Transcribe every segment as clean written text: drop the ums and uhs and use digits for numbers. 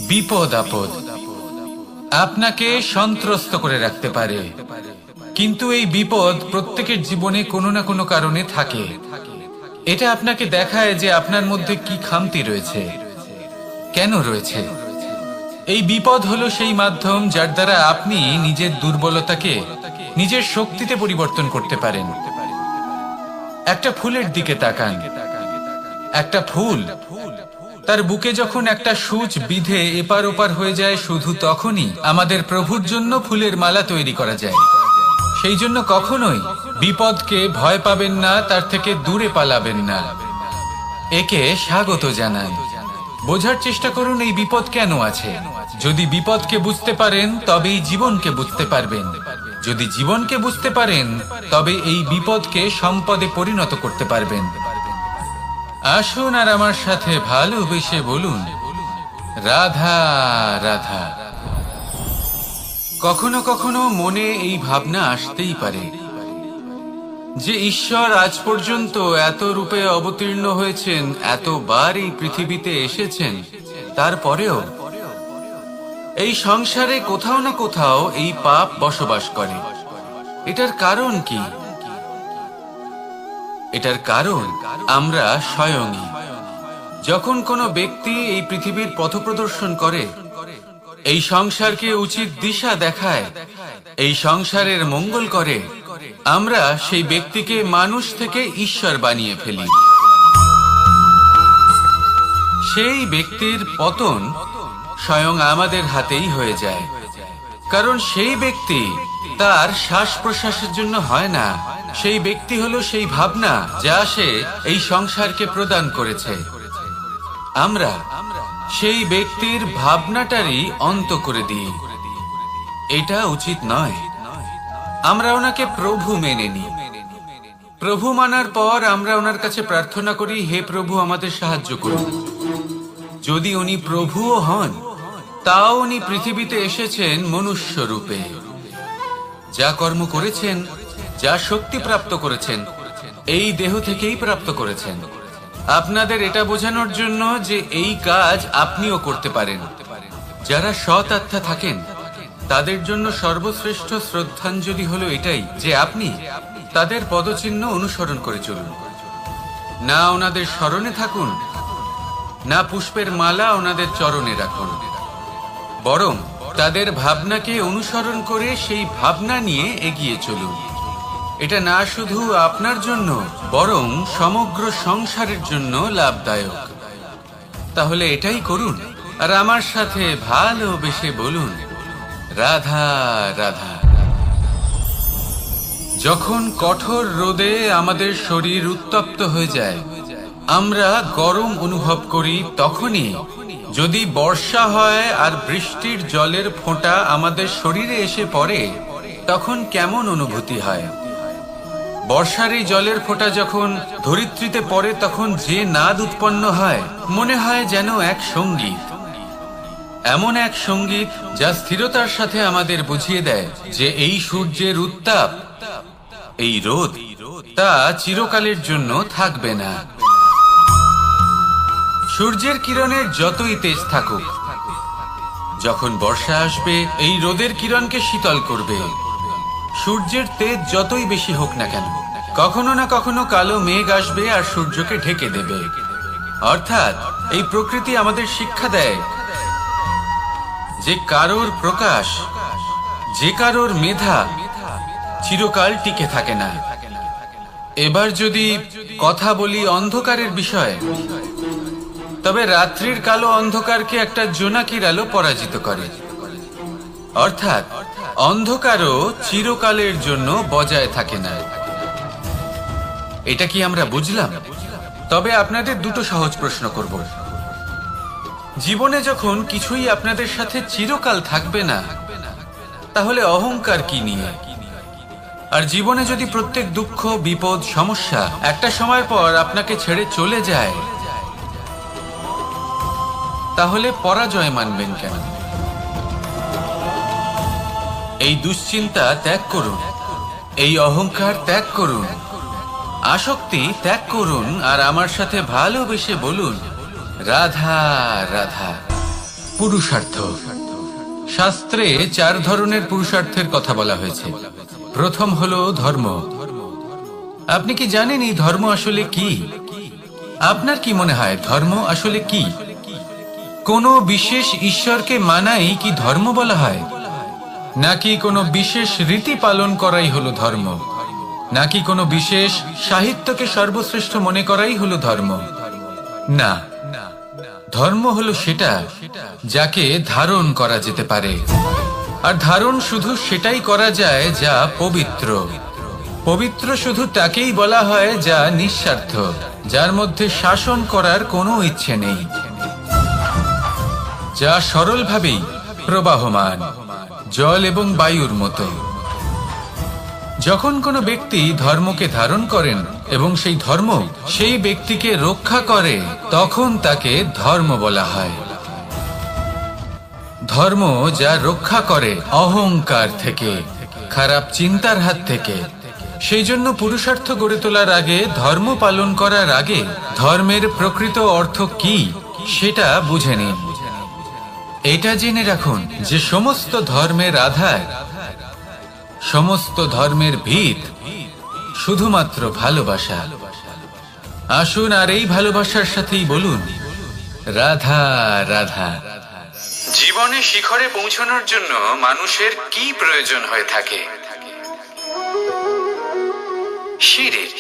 বিপদ আপদ আপনাকে সন্ত্রস্ত করে রাখতে পারে, কিন্তু এই বিপদ প্রত্যেকের জীবনে কোনো না কোনো কারণে থাকে। এটা আপনাকে দেখায় যে আপনার মধ্যে কি খামতি রয়েছে, কেন রয়েছে। এই বিপদ হলো সেই মাধ্যম যার দ্বারা আপনি নিজের দুর্বলতাকে নিজের শক্তিতে পরিবর্তন করতে পারেন। একটা ফুলের দিকে তাকান। একটা ফুল তার বুকে যখন একটা সূচ বিধে এপার ওপার হয়ে যায়, শুধু তখনই আমাদের প্রভুর জন্য ফুলের মালা তৈরি করা যায়। সেই জন্য কখনোই বিপদকে ভয় পাবেন না, তার থেকে দূরে পালাবেন না, একে স্বাগত জানান। বোঝার চেষ্টা করুন এই বিপদ কেন আছে। যদি বিপদকে বুঝতে পারেন তবেই জীবনকে বুঝতে পারবেন। যদি জীবনকে বুঝতে পারেন তবে এই বিপদকে সম্পদে পরিণত করতে পারবেন। আসুন আর আমার সাথে ভালোবেসে বলুন, রাধা রাধা। কখনো কখনো মনে এই ভাবনা আসতেই পারে যে ঈশ্বর আজ পর্যন্ত এত রূপে অবতীর্ণ হয়েছেন, এতবার এই পৃথিবীতে এসেছেন, তারপরেও এই সংসারে কোথাও না কোথাও এই পাপ বসবাস করে। এটার কারণ কি? এটার কারণ আমরা স্বয়ংই। যখন কোনো ব্যক্তি এই পৃথিবীর পথপ্রদর্শন করে, এই সংসারকে উচিত দিশা দেখায়, এই সংসারের মঙ্গল করে, আমরা সেই ব্যক্তিকে মানুষ থেকে ঈশ্বর বানিয়ে ফেলি। সেই ব্যক্তির পতন স্বয়ং আমাদের হাতেই হয়ে যায়, কারণ সেই ব্যক্তি তার শ্বাস প্রশ্বাসের জন্য হয় না। সেই ব্যক্তি হলো সেই ভাবনা যা সে এই সংসারকে প্রদান করেছে। আমরা সেই ব্যক্তির ভাবনাটারই অন্ত করে দিই। এটা উচিত নয়। আমরা ওনাকে প্রভু মেনে নিই। প্রভু মানার পর আমরা ওনার কাছে প্রার্থনা করি, হে প্রভু আমাদের সাহায্য করুন। যদি উনি প্রভুও হন, তাও উনি পৃথিবীতে এসেছেন মনুষ্য রূপে। যা কর্ম করেছেন, যা শক্তি প্রাপ্ত করেছেন, এই দেহ থেকেই প্রাপ্ত করেছেন। আপনাদের এটা বোঝানোর জন্য যে এই কাজ আপনিও করতে পারেন। যারা সৎ আত্মা থাকেন তাদের জন্য সর্বশ্রেষ্ঠ শ্রদ্ধাঞ্জলি হলো এটাই যে আপনি তাদের পদচিহ্ন অনুসরণ করে চলুন। না ওনাদের স্মরণে থাকুন, না পুষ্পের মালা ওনাদের চরণে রাখুন, বরং তাদের ভাবনাকে অনুসরণ করে সেই ভাবনা নিয়ে এগিয়ে চলুন। এটা না শুধু আপনার জন্য, বরং সমগ্র সংসারের জন্য লাভদায়ক। তাহলে এটাই করুন আর আমার সাথে ভালোবেসে বলুন, রাধা রাধা। যখন কঠোর রোদে আমাদের শরীর উত্তপ্ত হয়ে যায়, আমরা গরম অনুভব করি, তখনই যদি বর্ষা হয় আর বৃষ্টির জলের ফোঁটা আমাদের শরীরে এসে পড়ে, তখন কেমন অনুভূতি হয়? বর্ষার এই জলের ফোঁটা যখন ধরিত্রীতে পড়ে, তখন যে নাদ উৎপন্ন হয়, মনে হয় যেন এক সঙ্গীত। এমন এক সঙ্গীত যা স্থিরতার সাথে আমাদের বুঝিয়ে দেয় যে এই সূর্যের উত্তাপ, এই রোদ, তা চিরকালের জন্য থাকবে না। সূর্যের কিরণের যতই তেজ থাকুক, যখন বর্ষা আসবে এই রোদের কিরণকে শীতল করবে। সূর্যের তেজ যতই বেশি হোক না কেন, কখনো না কখনো কালো মেঘ আসবে আর সূর্যকে ঢেকে দেবে। অর্থাৎ এই প্রকৃতি আমাদের শিক্ষা দেয় যে কারোর প্রকাশ, যে কারোর মেধা চিরকাল টিকে থাকে না। এবার যদি কথা বলি অন্ধকারের বিষয়ে, তবে রাত্রির কালো অন্ধকারকে একটা জোনাকির আলো পরাজিত করে। অর্থাৎ অন্ধকারও চিরকালের জন্য বজায় থাকে না। এটা কি আমরা বুঝলাম? তবে আপনাদের দুটো সহজ প্রশ্ন করব। জীবনে যখন কিছুই আপনাদের সাথে চিরকাল থাকবে না, তাহলে অহংকার কি নিয়ে? আর জীবনে যদি প্রত্যেক দুঃখ, বিপদ, সমস্যা একটা সময় পর আপনাকে ছেড়ে চলে যায়, তাহলে পরাজয় মানবেন কেন? এই দুশ্চিন্তা ত্যাগ করুন, এই অহংকার ত্যাগ করুন, আসক্তি ত্যাগ করুন আর আমার সাথে ভালোবেসে বলুন, রাধা রাধা। পুরুষার্থ। শাস্ত্রে 4 ধরনের পুরুষার্থের কথা বলা হয়েছে। প্রথম হলো ধর্ম। আপনি কি জানেন এই ধর্ম আসলে কি? আপনার কি মনে হয় ধর্ম আসলে কি? কোনো বিশেষ ঈশ্বরকে মানাই কি ধর্ম বলা হয়? নাকি কোনো বিশেষ রীতি পালন করাই হলো ধর্ম? নাকি কোনো বিশেষ সাহিত্যকে সর্বশ্রেষ্ঠ মনে করাই হলো ধর্ম? না, ধর্ম হলো সেটা যাকে ধারণ করা যেতে পারে। আর ধারণ শুধু সেটাই করা যায় যা পবিত্র। পবিত্র শুধু তাকেই বলা হয় যা নিঃস্বার্থ, যার মধ্যে শাসন করার কোনো ইচ্ছে নেই, যা সরলভাবেই প্রবাহমান, জল এবং বায়ুর মতো। যখন কোনো ব্যক্তি ধর্মকে ধারণ করেন এবং সেই ধর্ম সেই ব্যক্তিকে রক্ষা করে, তখন তাকে ধর্ম বলা হয়। ধর্ম যা রক্ষা করে অহংকার থেকে, খারাপ চিন্তার হাত থেকে। সেই জন্য পুরুষার্থ গড়ে তোলার আগে, ধর্ম পালন করার আগে ধর্মের প্রকৃত অর্থ কি সেটা বুঝে নিন। এটা জেনে রাখুন যে সমস্ত ধর্মের আধার, সমস্ত ধর্মের ভিত শুধুমাত্র ভালোবাসা। আসুন আর এই ভালোবাসার সাথেই বলুন রাধা রাধা। জীবনে শিখরে পৌঁছানোর জন্য মানুষের কি প্রয়োজন হয়ে থাকে? সিঁড়ির।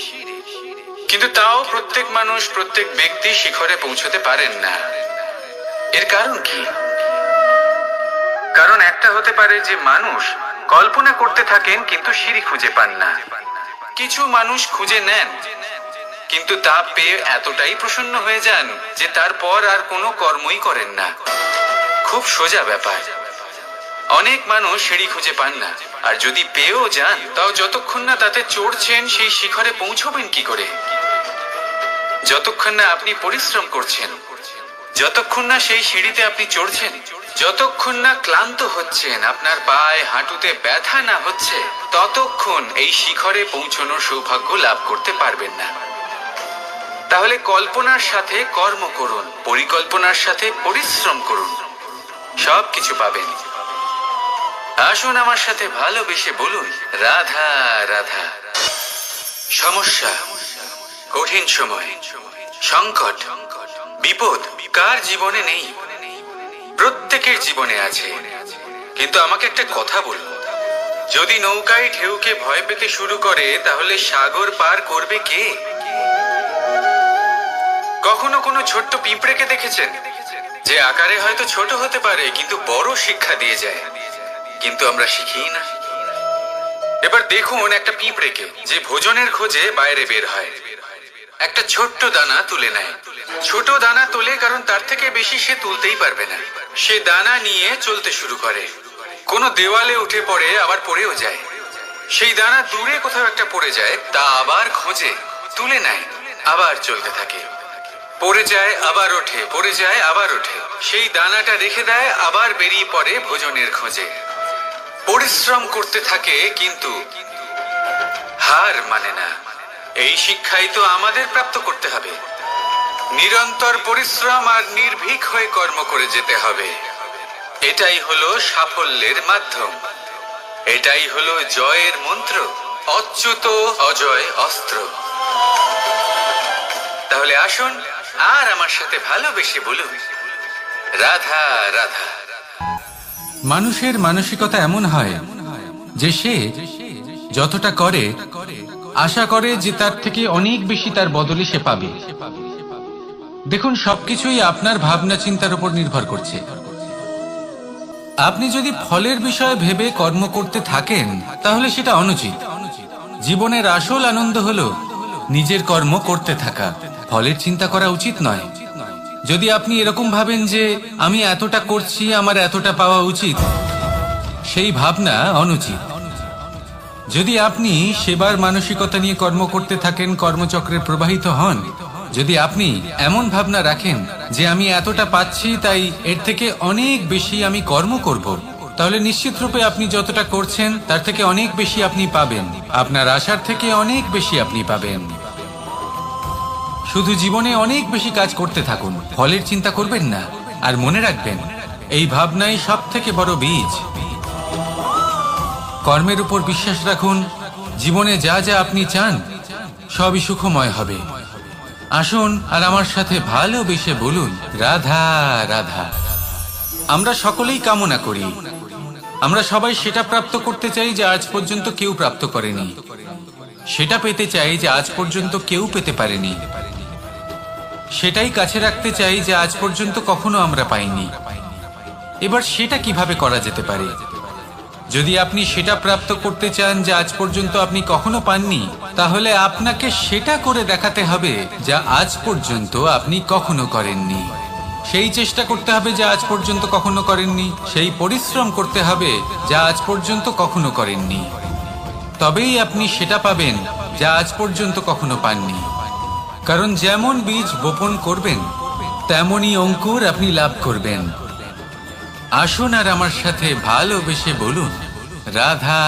কিন্তু তাও প্রত্যেক মানুষ, প্রত্যেক ব্যক্তি শিখরে পৌঁছতে পারেন না। এর কারণ কি? কারণ একটা হতে পারে যে মানুষ কল্পনা করতে থাকেন কিন্তু সিঁড়ি খুঁজে পান না। কিছু মানুষ খুঁজে নেন কিন্তু তা পেয়ে এতটাই প্রসন্ন হয়ে যান যে তারপর আর কোনো কর্মই করেন না। খুব সোজা ব্যাপার। অনেক মানুষ সিঁড়ি খুঁজে পান না, আর যদি পেয়েও যান তাও যতক্ষণ না তাতে চড়ছেন সেই শিখরে পৌঁছবেন কি করে? যতক্ষণ না আপনি পরিশ্রম করছেন, যতক্ষণ না সেই সিঁড়িতে আপনি চড়ছেন, যতক্ষণ না ক্লান্ত হচ্ছেন, আপনার পায়ে হাঁটুতে ব্যথা না হচ্ছে, ততক্ষণ এই শিখরে পৌঁছানোর সৌভাগ্য লাভ করতে পারবেন না। তাহলে কল্পনার সাথে কর্ম করুন, পরিকল্পনার সাথে পরিশ্রম করুন, সব কিছু পাবেন। আসুন আমার সাথে ভালোবেসে বলুন রাধা রাধা। সমস্যা, কঠিন সময়, সংকট, বিপদ কার জীবনে নেই? প্রত্যেকের জীবনে আছে। কিন্তু আমাকে একটা কথা বলুন, যদি নৌকায় ঢেউকে ভয় পেতে শুরু করে তাহলে সাগর পার করবে কে? কখনো কোনো ছোট্ট পিঁপড়েকে দেখেছেন যে আকারে হয়তো ছোট হতে পারে কিন্তু বড় শিক্ষা দিয়ে যায়? কিন্তু আমরা শিখি না। এবার দেখুন একটা পিঁপড়েকে যে ভোজনের খোঁজে বাইরে বের হয়, একটা ছোট্ট দানা তুলে নেয়। ছোট দানা তোলে কারণ তার থেকে বেশি সে তুলতেই পারবে না। সে দানা নিয়ে চলতে শুরু করে, কোনো দেওয়ালে উঠে পড়ে, আবার পড়েও যায়। সেই দানা দূরে কোথাও একটা পড়ে যায়, তা আবার খোঁজে, তুলে নেয়, আবার চলতে থাকে। পড়ে যায় আবার ওঠে, পড়ে যায় আবার ওঠে। সেই দানাটা রেখে দেয়, আবার বেরিয়ে পড়ে ভোজনের খোঁজে। পরিশ্রম করতে থাকে কিন্তু হার মানে না। এই শিক্ষাই তো আমাদের প্রাপ্ত করতে হবে। নিরন্তর পরিশ্রম আর নির্ভীক হয়ে কর্ম করে যেতে হবে। এটাই হলো সাফল্যের মাধ্যম, এটাই হলো জয়ের মন্ত্র, অচ্যুত অজয় অস্ত্র। তাহলে আসুন আর আমার সাথে ভালোবেসে বলুন রাধা রাধা। মানুষের মানসিকতা এমন হয় যে সে যতটা করে আশা করে যে তার থেকে অনেক বেশি তার বদলে সে পাবে। দেখুন, সবকিছুই আপনার ভাবনা চিন্তার উপর নির্ভর করছে। আপনি যদি ফলের বিষয়ে ভেবে কর্ম করতে থাকেন তাহলে সেটা অনুচিত। জীবনের আসল আনন্দ হলো নিজের কর্ম করতে থাকা, ফলের চিন্তা করা উচিত নয়। যদি আপনি এরকম ভাবেন যে আমি এতটা করছি, আমার এতটা পাওয়া উচিত, সেই ভাবনা অনুচিত। যদি আপনি সেবার মানসিকতা নিয়ে কর্ম করতে থাকেন, কর্মচক্রে প্রবাহিত হন, যদি আপনি এমন ভাবনা রাখেন যে আমি এতটা পাচ্ছি তাই এর থেকে অনেক বেশি আমি কর্ম করব, তাহলে নিশ্চিত রূপে আপনি যতটা করছেন তার থেকে অনেক বেশি আপনি পাবেন। আপনার আশার থেকে অনেক বেশি আপনি পাবেন। শুধু জীবনে অনেক বেশি কাজ করতে থাকুন, ফলের চিন্তা করবেন না। আর মনে রাখবেন, এই ভাবনাই সব থেকে বড় বীজ। কর্মের উপর বিশ্বাস রাখুন, জীবনে যা যা আপনি চান সবই সুখময় হবে। আসুন আর আমার সাথে ভালোবেসে বলুন, রাধা রাধা। আমরা সকলেই কামনা করি, আমরা সবাই সেটা প্রাপ্ত করতে চাই যা আজ পর্যন্ত কেউ প্রাপ্ত করেনি, সেটা পেতে চাই যে আজ পর্যন্ত কেউ পেতে পারেনি, সেটাই কাছে রাখতে চাই যে আজ পর্যন্ত কখনো আমরা পাইনি। এবার সেটা কিভাবে করা যেতে পারে? যদি আপনি সেটা প্রাপ্ত করতে চান যা আজ পর্যন্ত আপনি কখনো পাননি, তাহলে আপনাকে সেটা করে দেখাতে হবে যা আজ পর্যন্ত আপনি কখনো করেননি। সেই চেষ্টা করতে হবে যা আজ পর্যন্ত কখনো করেননি, সেই পরিশ্রম করতে হবে যা আজ পর্যন্ত কখনো করেননি। তবেই আপনি সেটা পাবেন যা আজ পর্যন্ত কখনো পাননি। কারণ যেমন বীজ বপন করবেন তেমনই অঙ্কুর আপনি লাভ করবেন। আসুন আর আমার সাথে ভালোবেসে বলুন, রাধা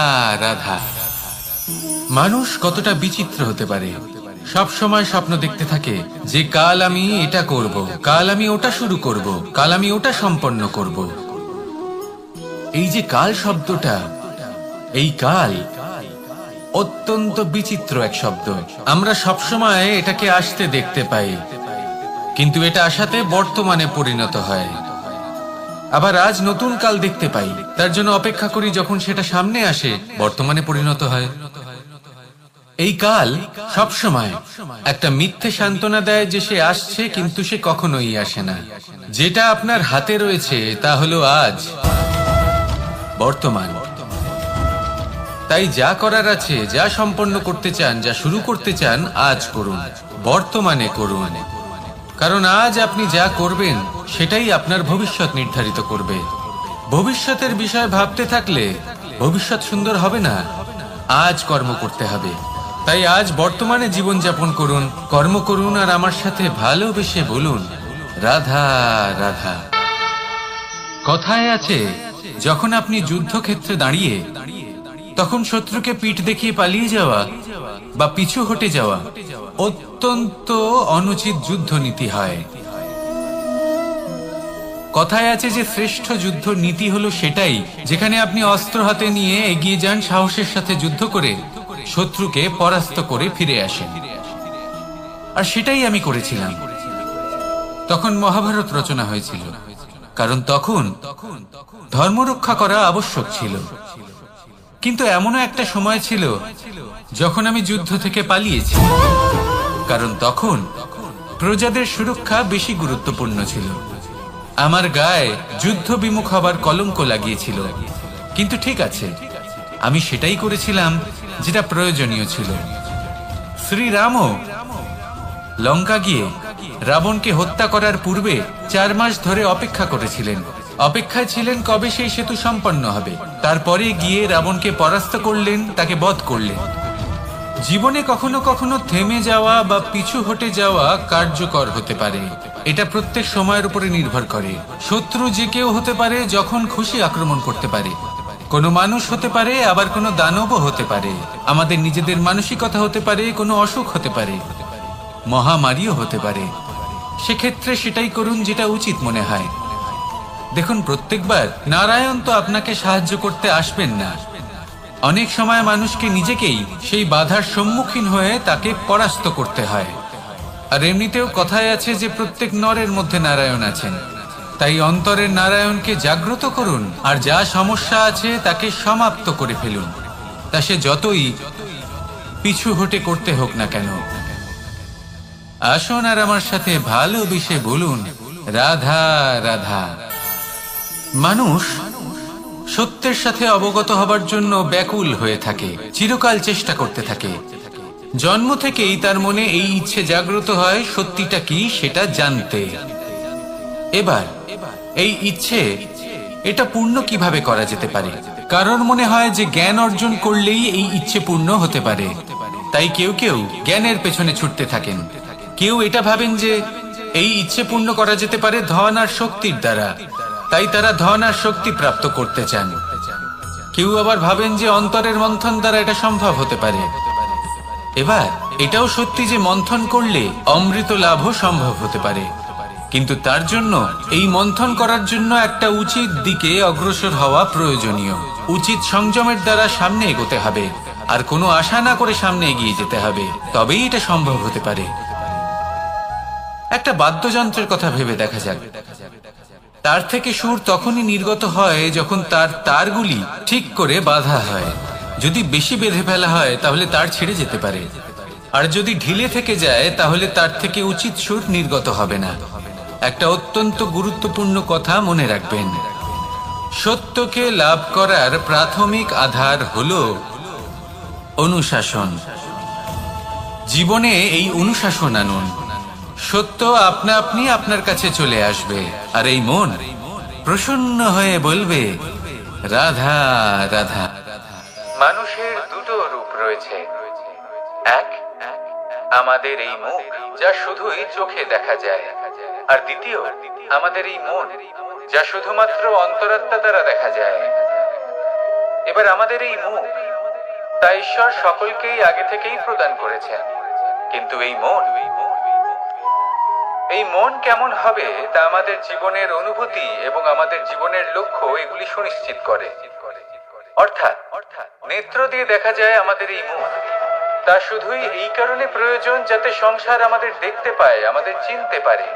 রাধা। মানুষ কতটা বিচিত্র হতে পারে। সব সময় স্বপ্ন দেখতে থাকে যে কাল আমি এটা করব, কাল আমি ওটা শুরু করব, কাল আমি ওটা সম্পন্ন করব। এই যে কাল শব্দটা, এই কাল অত্যন্ত বিচিত্র এক শব্দ। আমরা সবসময় এটাকে আসতে দেখতে পাই, কিন্তু এটা আসাতে বর্তমানে পরিণত হয়। আবার আজ নতুন কাল দেখতে পাই, তার জন্য অপেক্ষা করি, যখন সেটা সামনে আসে বর্তমানে পরিণত হয়। এই কাল সবসময় একটা মিথ্যে সান্ত্বনা দেয় যে সে আসছে, কিন্তু সে কখনোই আসে না। যেটা আপনার হাতে রয়েছে তা হলো আজ, বর্তমান। তাই যা করার আছে, যা সম্পন্ন করতে চান, যা শুরু করতে চান, আজ করুন, বর্তমানে করুন। কারণ আজ আপনি যা করবেন সেটাই আপনার ভবিষ্যৎ নির্ধারিত করবে। ভবিষ্যতের বিষয় ভাবতে থাকলে ভবিষ্যৎ সুন্দর হবে না। আজ কর্ম করতে হবে। তাই আজ বর্তমানে জীবন যাপন করুন, কর্ম করুন, আর আমার সাথে ভালোবেসে বলুন, রাধা রাধা। কথায় আছে, যখন আপনি যুদ্ধক্ষেত্রে দাঁড়িয়ে তখন শত্রুকে পিঠ দেখিয়ে পালিয়ে যাওয়া বা পিছু হটে যাওয়া অত্যন্ত অনুচিত যুদ্ধনীতি হয়। কথায় আছে যে শ্রেষ্ঠ যুদ্ধ নীতি হলো সেটাই যেখানে আপনি অস্ত্র হাতে নিয়ে এগিয়ে যান, সাহসের সাথে যুদ্ধ করে শত্রুকে পরাস্ত করে ফিরে আসেন। আর সেটাই আমি করেছিলাম। তখন মহাভারত রচনা হয়েছিল, কারণ তখন ধর্মরক্ষা করা আবশ্যক ছিল। কিন্তু এমনও একটা সময় ছিল যখন আমি যুদ্ধ থেকে পালিয়েছি, কারণ তখন প্রজাদের সুরক্ষা বেশি গুরুত্বপূর্ণ ছিল। আমার গায়ে যুদ্ধ বিমুখ হবার কলঙ্ক লাগিয়েছিল। কিন্তু ঠিক আছে, আমি সেটাই করেছিলাম যেটা প্রয়োজনীয় ছিল। শ্রীরামও লঙ্কা গিয়ে রাবণকে হত্যা করার পূর্বে 4 মাস ধরে অপেক্ষা করেছিলেন। অপেক্ষায় ছিলেন কবে সেই সেতু সম্পন্ন হবে। তারপরে গিয়ে রাবণকে পরাস্ত করলেন, তাকে বধ করলেন। জীবনে কখনো কখনো থেমে যাওয়া বা পিছু হটে যাওয়া কার্যকর হতে পারে। এটা প্রত্যেক সময়ের উপরে নির্ভর করে। শত্রু যে কেউ হতে পারে, যখন খুশি আক্রমণ করতে পারে। কোনো মানুষ হতে পারে, আবার কোনো দানবও হতে পারে। আমাদের নিজেদের মানসিকতা হতে পারে, কোনো অসুখ হতে পারে, মহামারীও হতে পারে। সেক্ষেত্রে সেটাই করুন যেটা উচিত মনে হয়। দেখুন, প্রত্যেকবার নারায়ণ তো আপনাকে সাহায্য করতে আসবেন না। অনেক সময় মানুষকে নিজেকেই সেই বাধার সম্মুখীন হয়ে তাকে পরাস্ত করতে হয়। আর এমনিতেও কথায় আছে যে প্রত্যেক নরের মধ্যে নারায়ণ আছেন। তাই অন্তরের নারায়ণকে জাগ্রত করুন, আর যা সমস্যা আছে তাকে সমাপ্ত করে ফেলুন। তা সে যতই পিছু হটে করতে হোক না কেন। আসুন আর আমার সাথে ভালোবেসে বলুন, রাধা রাধা। মানুষ সত্যের সাথে অবগত হবার জন্য ব্যাকুল হয়ে থাকে, চিরকাল চেষ্টা করতে থাকে। জন্ম থেকেই তার মনে এই ইচ্ছে জাগ্রত হয় সত্যিটা কি সেটা জানতে। এবার এই ইচ্ছে এটা পূর্ণ কিভাবে করা যেতে পারে? কারণ মনে হয় যে জ্ঞান অর্জন করলেই এই ইচ্ছে পূর্ণ হতে পারে। তাই কেউ কেউ জ্ঞানের পেছনে ছুটতে থাকেন। কেউ এটা ভাবেন যে এই ইচ্ছে পূর্ণ করা যেতে পারে ধন আর শক্তির দ্বারা, তাই তারা ধন আর শক্তি প্রাপ্ত করতে চান। কেউ আবার ভাবেন যে অন্তরের মন্থন দ্বারা এটা সম্ভব হতে পারে। এবার এটাও সত্যি যে মন্থন করলে অমৃত লাভও সম্ভব হতে পারে। কিন্তু তার জন্য এই মন্থন করার জন্য একটা উচিত দিকে অগ্রসর হওয়া প্রয়োজনীয়। উচিত সংযমের দ্বারা সামনে এগোতে হবে, আর কোনো আশা না করে সামনে এগিয়ে যেতে হবে, তবেই এটা সম্ভব হতে পারে। একটা বাদ্যযন্ত্রের কথা ভেবে দেখা যাক। তার থেকে সুর তখনই নির্গত হয় যখন তার তারগুলি ঠিক করে বাঁধা হয়। যদি বেশি বেঁধে ফেলা হয় তাহলে তার ছিঁড়ে যেতে পারে, আর যদি ঢিলে থেকে যায় তাহলে তার থেকে উচিত সুর নির্গত হবে না। একটা অত্যন্ত গুরুত্বপূর্ণ কথা মনে রাখবেন, সত্যকে লাভ করার প্রাথমিক আধার হল অনুশাসন। জীবনে এই অনুশাসন আনুন, সত্য আপনা আপনি আপনার কাছে চলে আসবে, আর এই মন প্রসন্ন হয়ে বলবে রাধা রাধা। মানুষের দুটো রূপ রয়েছে, এক আমাদের এই মুখ যা শুধুই চোখে দেখা যায়, আর দ্বিতীয় আমাদের এই মন যা শুধুমাত্র অন্তরাত্মা দ্বারা দেখা যায়। এবার আমাদের এই মুখ তা ঈশ্বর সকলকেই আগে থেকেই প্রদান করেছেন, কিন্তু এই মন কেমন হবে তা আমাদের জীবনের অনুভূতি এবং আমাদের জীবনের লক্ষ্য এগুলি সুনিশ্চিত করে। অর্থাৎ নেত্র দিয়ে দেখা যায় আমাদের এই মুখ, তা শুধুই এই কারণে প্রয়োজন যাতে সংসার আমাদের দেখতে পায়, আমাদের চিনতে পারে।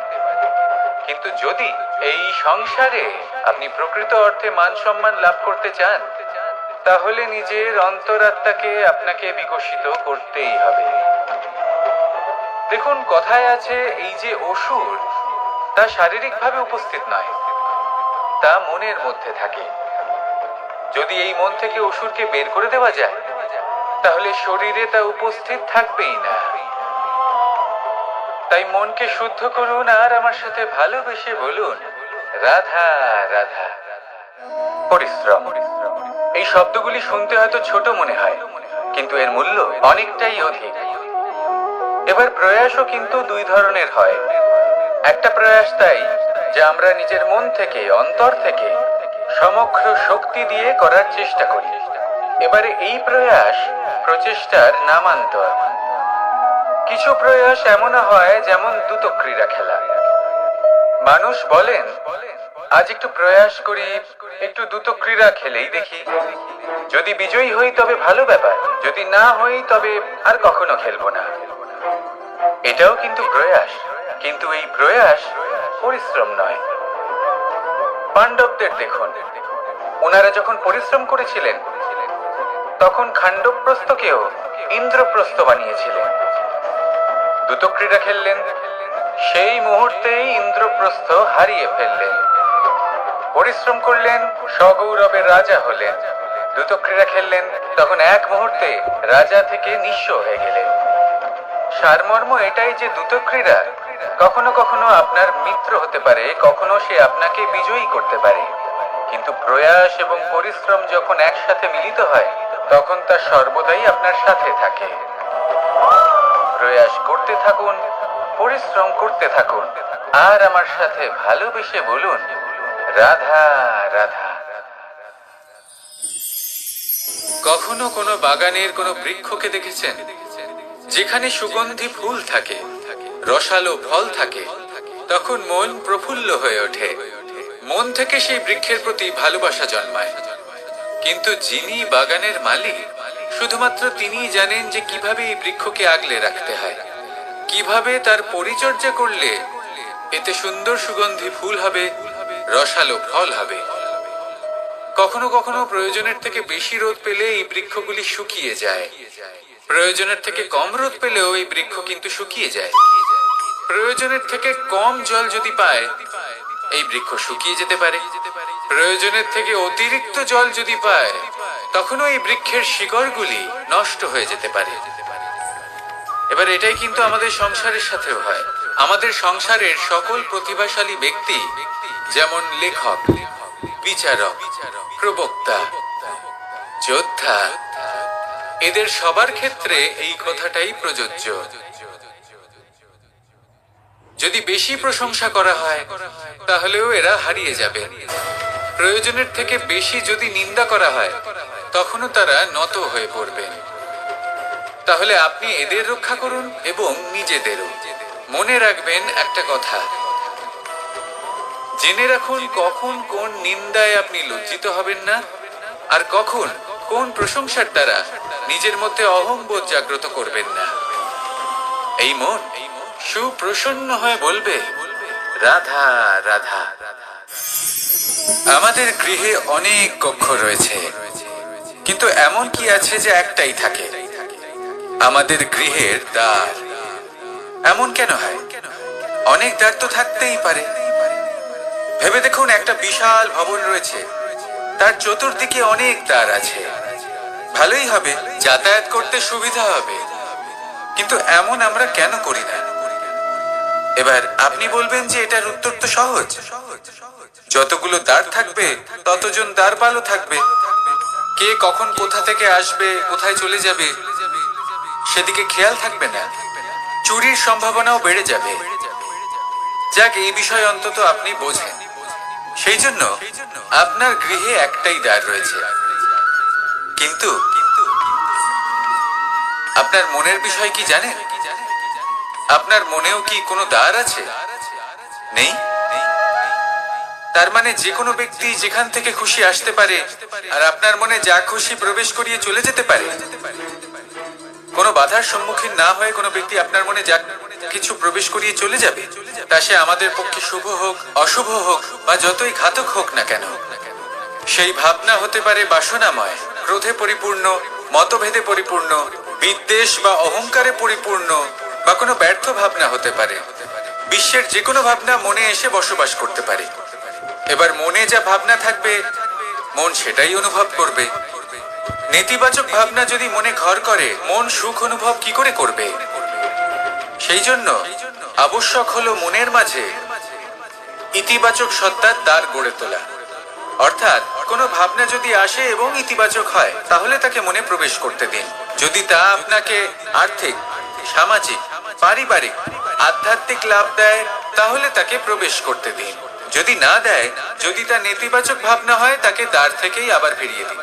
কিন্তু যদি এই সংসারে আপনি প্রকৃত অর্থে মান সম্মান লাভ করতে চান, তাহলে নিজের অন্তরাত্মাকে আপনাকে বিকশিত করতেই হবে। দেখুন, কথায় আছে এই যে অসুর, তা শারীরিকভাবে উপস্থিত নয়, তা মনের মধ্যে থাকে। যদি এই মন থেকে অসুরকে বের করে দেওয়া যায়, তাহলে শরীরে তা উপস্থিত থাকবেই না। তাই মনকে শুদ্ধ করুন আর আমার সাথে ভালোবেসে বলুন রাধা রাধা। পরিশ্রম, এই শব্দগুলি শুনতে হয়তো ছোট মনে হয়, কিন্তু এর মূল্য অনেকটাই অধিক। এবার প্রয়াসও কিন্তু দুই ধরনের হয়। একটা প্রয়াস তাই যা আমরা নিজের মন থেকে, অন্তর থেকে সমগ্র শক্তি দিয়ে করার চেষ্টা করি। এবারে এই প্রয়াস প্রচেষ্টার নামান্তর। কিছু প্রয়াস এমন হয় যেমন দ্রুতক্রীড়া খেলা। মানুষ বলেন আজ একটু প্রয়াস করি, একটু দ্রুতক্রীড়া খেলেই দেখি, যদি বিজয়ী হই তবে ভালো ব্যাপার, যদি না হই তবে আর কখনো খেলবো না। এটাও কিন্তু প্রয়াস, কিন্তু এই প্রয়াস পরিশ্রম নয়। পাণ্ডবদের দেখুন, ওনারা যখন পরিশ্রম করেছিলেন তখন খাণ্ডবপ্রস্থকেও ইন্দ্রপ্রস্থ বানিয়েছিলেন। দ্রুতক্রীড়া খেললেন, সেই মুহূর্তেই ইন্দ্রপ্রস্থ হারিয়ে ফেললেন। পরিশ্রম করলেন, সগৌরবের রাজা হলেন। দ্রুতক্রীড়া খেললেন, তখন এক মুহূর্তে রাজা থেকে নিঃস্ব হয়ে গেলেন। সারমর্ম এটাই যে দ্রুতক্রীড়া কখনো কখনো আপনার মিত্র হতে পারে, কখনো সে আপনাকে বিজয়ী করতে পারে, কিন্তু প্রয়াস এবং পরিশ্রম যখন একসাথে মিলিত হয় তখন তা সর্বদাই আপনার সাথে থাকে। প্রয়াস করতে থাকুন, পরিশ্রম করতে থাকুন, আর আমার সাথে ভালোবেসে বলুন রাধা রাধা। কখনো কোনো বাগানের কোনো বৃক্ষকে দেখেছেন যেখানে সুগন্ধি ফুল থাকে, রসালো ফল থাকে? তখন মন প্রফুল্ল হয়ে ওঠে, মন থেকে সেই বৃক্ষের প্রতি ভালোবাসা জন্মায়। কিন্তু যিনি বাগানের মালিক, শুধুমাত্র তিনিই জানেন যে কিভাবে এই বৃক্ষকে আগলে রাখতে হয়, কিভাবে তার পরিচর্যা করলে এতে সুন্দর সুগন্ধি ফুল হবে, রসালো ফল হবে। কখনো কখনো প্রয়োজনের থেকে বেশি রোদ পেলে এই বৃক্ষগুলি শুকিয়ে যায়, প্রয়োজনের থেকে কম রোদ পেলেও এই বৃক্ষ কিন্তু শুকিয়ে যায়। প্রয়োজনের থেকে কম জল যদি পায় এই বৃক্ষ শুকিয়ে যেতে পারে, প্রয়োজনের থেকে অতিরিক্ত জল যদি পায় তখনও এই বৃক্ষের শিকড়গুলি নষ্ট হয়ে যেতে পারে। এবার এটাই কিন্তু আমাদের সংসারের সাথেও হয়। আমাদের সংসারের সকল প্রতিভাশালী ব্যক্তি, যেমন লেখক, বিচারক, প্রবক্তা, যোদ্ধা, এদের সবার ক্ষেত্রে এই কথাটাই প্রযোজ্য। যদি বেশি প্রশংসা করা হয় তাহলেও এরা হারিয়ে যাবে। প্রয়োজনের থেকে বেশি যদি নিন্দা করা হয় তখনও তারা নত হয়ে পড়বেন। তাহলে আপনি এদের রক্ষা করুন এবং নিজেদেরও। মনে রাখবেন একটা কথা, জেনে রাখুন কখন কোন নিন্দায় আপনি লজ্জিত হবেন না, আর কখন কোন প্রশংসার দ্বারা নিজের মধ্যে অহংবোধ জাগ্রত করবেন না। এই মন সুপ্রসন্ন হয়ে বলবে, রাধা রাধা। আমাদের গৃহে অনেক কক্ষ রয়েছে, কিন্তু এমন কি আছে যে একটাই থাকে? আমাদের গৃহের দ্বার। এমন কেন হয়? অনেক দ্বার তো থাকতেই পারে। ভেবে দেখুন, একটা বিশাল ভবন রয়েছে, তার চতুর্দিকে অনেক দ্বার আছে। ভালোই হবে, যাতায়াত করতে সুবিধা হবে, কিন্তু এমন আমরা কেন করি না? এবার আপনি বলবেন যে এটার উত্তর তো সহজ। যতগুলো দ্বার থাকবে ততজন দ্বারপালও থাকবে। কে কখন কোথা থেকে আসবে, কোথায় চলে যাবে সেদিকে খেয়াল থাকবে না। চুরির সম্ভাবনাও বেড়ে যাবে। যাক, এই বিষয়ে অন্তত আপনি বোঝেন। সেই জন্য আপনার গৃহে একটাই দ্বার রয়েছে। কিন্তু আপনার মনের বিষয় কি জানেন? আপনার মনেও কি কোনো দ্বার আছে? নেই। তার মানে যে কোনো ব্যক্তি যেখান থেকে খুশি আসতে পারে, আর আপনার মনে যা খুশি প্রবেশ করিয়ে চলে যেতে পারে। কোনো বাধার সম্মুখীন না হয়ে কোনো ব্যক্তি আপনার মনে যা কিছু প্রবেশ করিয়ে চলে যাবে, তা সে আমাদের পক্ষে শুভ হোক, অশুভ হোক, বা যতই ঘাতক হোক না কেন। সেই ভাবনা হতে পারে বাসনাময়, ক্রোধে পরিপূর্ণ, মতভেদে পরিপূর্ণ, বিদ্বেষ বা অহংকারে পরিপূর্ণ, বা কোনো ব্যর্থ ভাবনা হতে পারে। বিশ্বের যে কোনো ভাবনা মনে এসে বসবাস করতে পারে। এবার মনে যা ভাবনা থাকবে, মন সেটাই অনুভব করবে। নেতিবাচক ভাবনা যদি মনে ঘর করে, মন সুখ অনুভব কি করে করবে? সেই জন্য আবশ্যক হলো মনের মাঝে ইতিবাচক সত্তার দ্বার গড়ে তোলা। অর্থাৎ কোনো ভাবনা যদি আসে এবং ইতিবাচক হয়, তাহলে তাকে মনে প্রবেশ করতে দিন। যদি তা আপনাকে আর্থিক, সামাজিক, পারিবারিক, আধ্যাত্মিক লাভ দেয়, তাহলে তাকে প্রবেশ করতে দিন। যদি না দেয়, যদি তা নেতিবাচক ভাবনা হয়, তাকে দ্বার থেকেই আবার ফিরিয়ে দিন।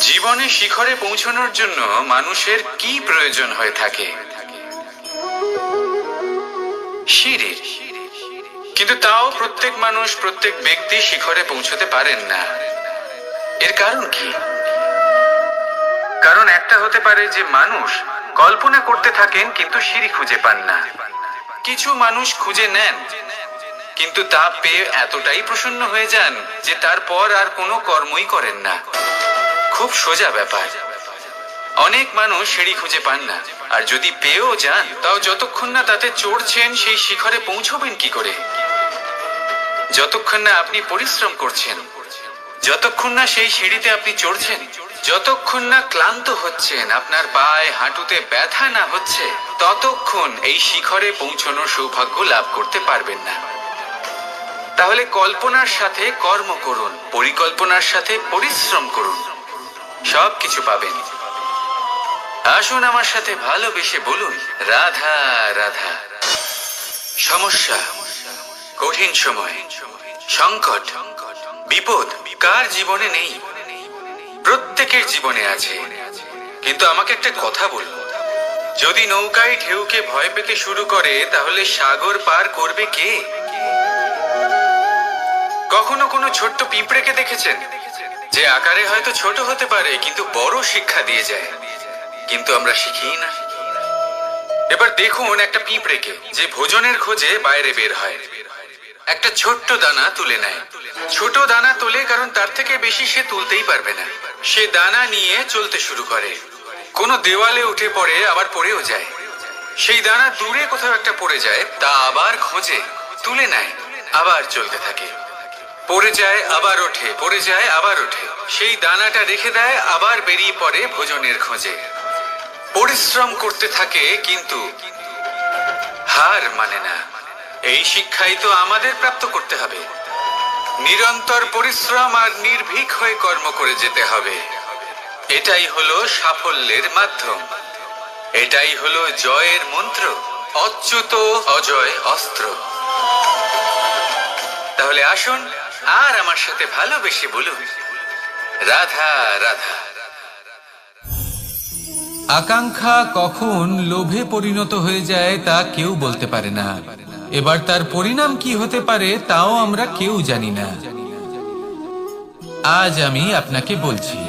জীবনে শিখরে পৌঁছানোর জন্য মানুষের কি প্রয়োজন হয়ে থাকে? সিঁড়ির। কিন্তু তাও প্রত্যেক মানুষ, প্রত্যেক ব্যক্তি শিখরে পৌঁছতে পারেন না। এর কারণ কি? কারণ একটা হতে পারে যে মানুষ কল্পনা করতে থাকেন কিন্তু সিঁড়ি খুঁজে পান না। কিছু মানুষ খুঁজে নেন, কিন্তু তা পেয়ে এতটাই প্রসন্ন হয়ে যান যে তারপর আর কোনো কর্মই করেন না। খুব সোজা ব্যাপার। অনেক মানুষ সিঁড়ি খুঁজে পান না, আর যদি পেয়েও যান, তাও যতক্ষণ না তাতে চড়ছেন, সেই শিখরে পৌঁছবেন কি করে? যতক্ষণ না আপনি পরিশ্রম করছেন, যতক্ষণ না সেই সিঁড়িতে আপনি চড়ছেন, যতক্ষণ না ক্লান্ত হচ্ছেন, আপনার পায়ে হাঁটুতে ব্যথা না হচ্ছে, ততক্ষণ এই শিখরে পৌঁছানোর সৌভাগ্য লাভ করতে পারবেন না। তাহলে কল্পনার সাথে কর্ম করুন, পরিকল্পনার সাথে পরিশ্রম করুন, সব কিছু পাবেন। আসুন আমার সাথে ভালোবেসে বলুন, রাধা রাধা। সমস্যা, কঠিন সময়, সংকট, বিপদ কার জীবনে নেই? প্রত্যেকের জীবনে আছে। কিন্তু আমাকে একটা কথা বলুন, যদি নৌকায় ঢেউকে ভয় পেতে শুরু করে, তাহলে সাগর পার করবে কে? কখনো কোনো ছোট্ট পিঁপড়েকে দেখেছেন, যে আকারে হয়তো ছোট হতে পারে, কিন্তু বড় শিক্ষা দিয়ে যায়? কিন্তু আমরা শিখি না। এবার দেখুন একটা পিঁপড়েকে, যে ভোজনের খোঁজে বাইরে বের হয়, একটা ছোট্ট দানা তুলে নেয়। ছোট দানা তোলে কারণ তার থেকে বেশি সে তুলতেই পারবে না। সে দানা নিয়ে চলতে শুরু করে, কোনো দেওয়ালে উঠে পড়ে, আবার পড়েও যায়। সেই দানা দূরে কোথাও একটা পড়ে যায়, তা আবার খোঁজে, তুলে নেয়, আবার চলতে থাকে। পড়ে যায়, আবার ওঠে, পড়ে যায়, আবার ওঠে। সেই দানাটা রেখে দেয়, আবার বেরিয়ে পড়ে ভোজনের খোঁজে। পরিশ্রম করতে থাকে, কিন্তু হার মানে না। এই শিক্ষাই তো আমাদের প্রাপ্ত করতে হবে। নিরন্তর পরিশ্রম আর নির্ভীক হয়ে কর্ম করে যেতে হবে। এটাই হলো সাফল্যের মাধ্যম, এটাই হলো জয়ের মন্ত্র, অচ্যুত অজয় অস্ত্র। তাহলে আসুন আর আমার সাথে ভালোবেসে বলুন, রাধা রাধা। আকাঙ্ক্ষা কখন লোভে পরিণত হয়ে যায় তা কেউ বলতে পারে না। এবার তার পরিণাম কি হতে পারে তাও আমরা কেউ জানি না। আজ আমি আপনাকে বলছি,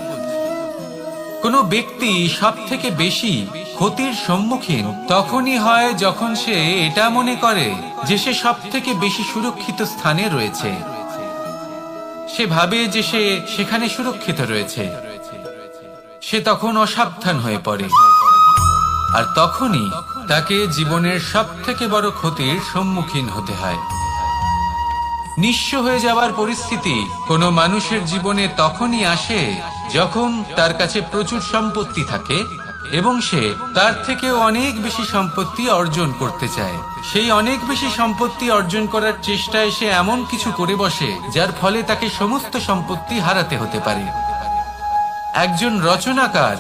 কোনো ব্যক্তি সবথেকে বেশি ক্ষতির সম্মুখীন তখনই হয় যখন সে এটা মনে করে যে সে সবথেকে বেশি সুরক্ষিত স্থানে রয়েছে। সে ভাবে যে সে সেখানে সুরক্ষিত রয়েছে। সে তখন অসাবধান হয়ে পড়ে, আর তখনই তাকে জীবনের সবথেকে বড় ক্ষতির সম্মুখীন হতে হয়। নিঃস্ব হয়ে যাওয়ার পরিস্থিতি কোনো মানুষের জীবনে তখনই আসে যখন তার কাছে প্রচুর সম্পত্তি থাকে এবং সে তার থেকেও অনেক বেশি সম্পত্তি অর্জন করতে চায়। সেই অনেক বেশি সম্পত্তি অর্জন করার চেষ্টায় সে এমন কিছু করে বসে যার ফলে তাকে সমস্ত সম্পত্তি হারাতে হতে পারে। একজন রচনাকার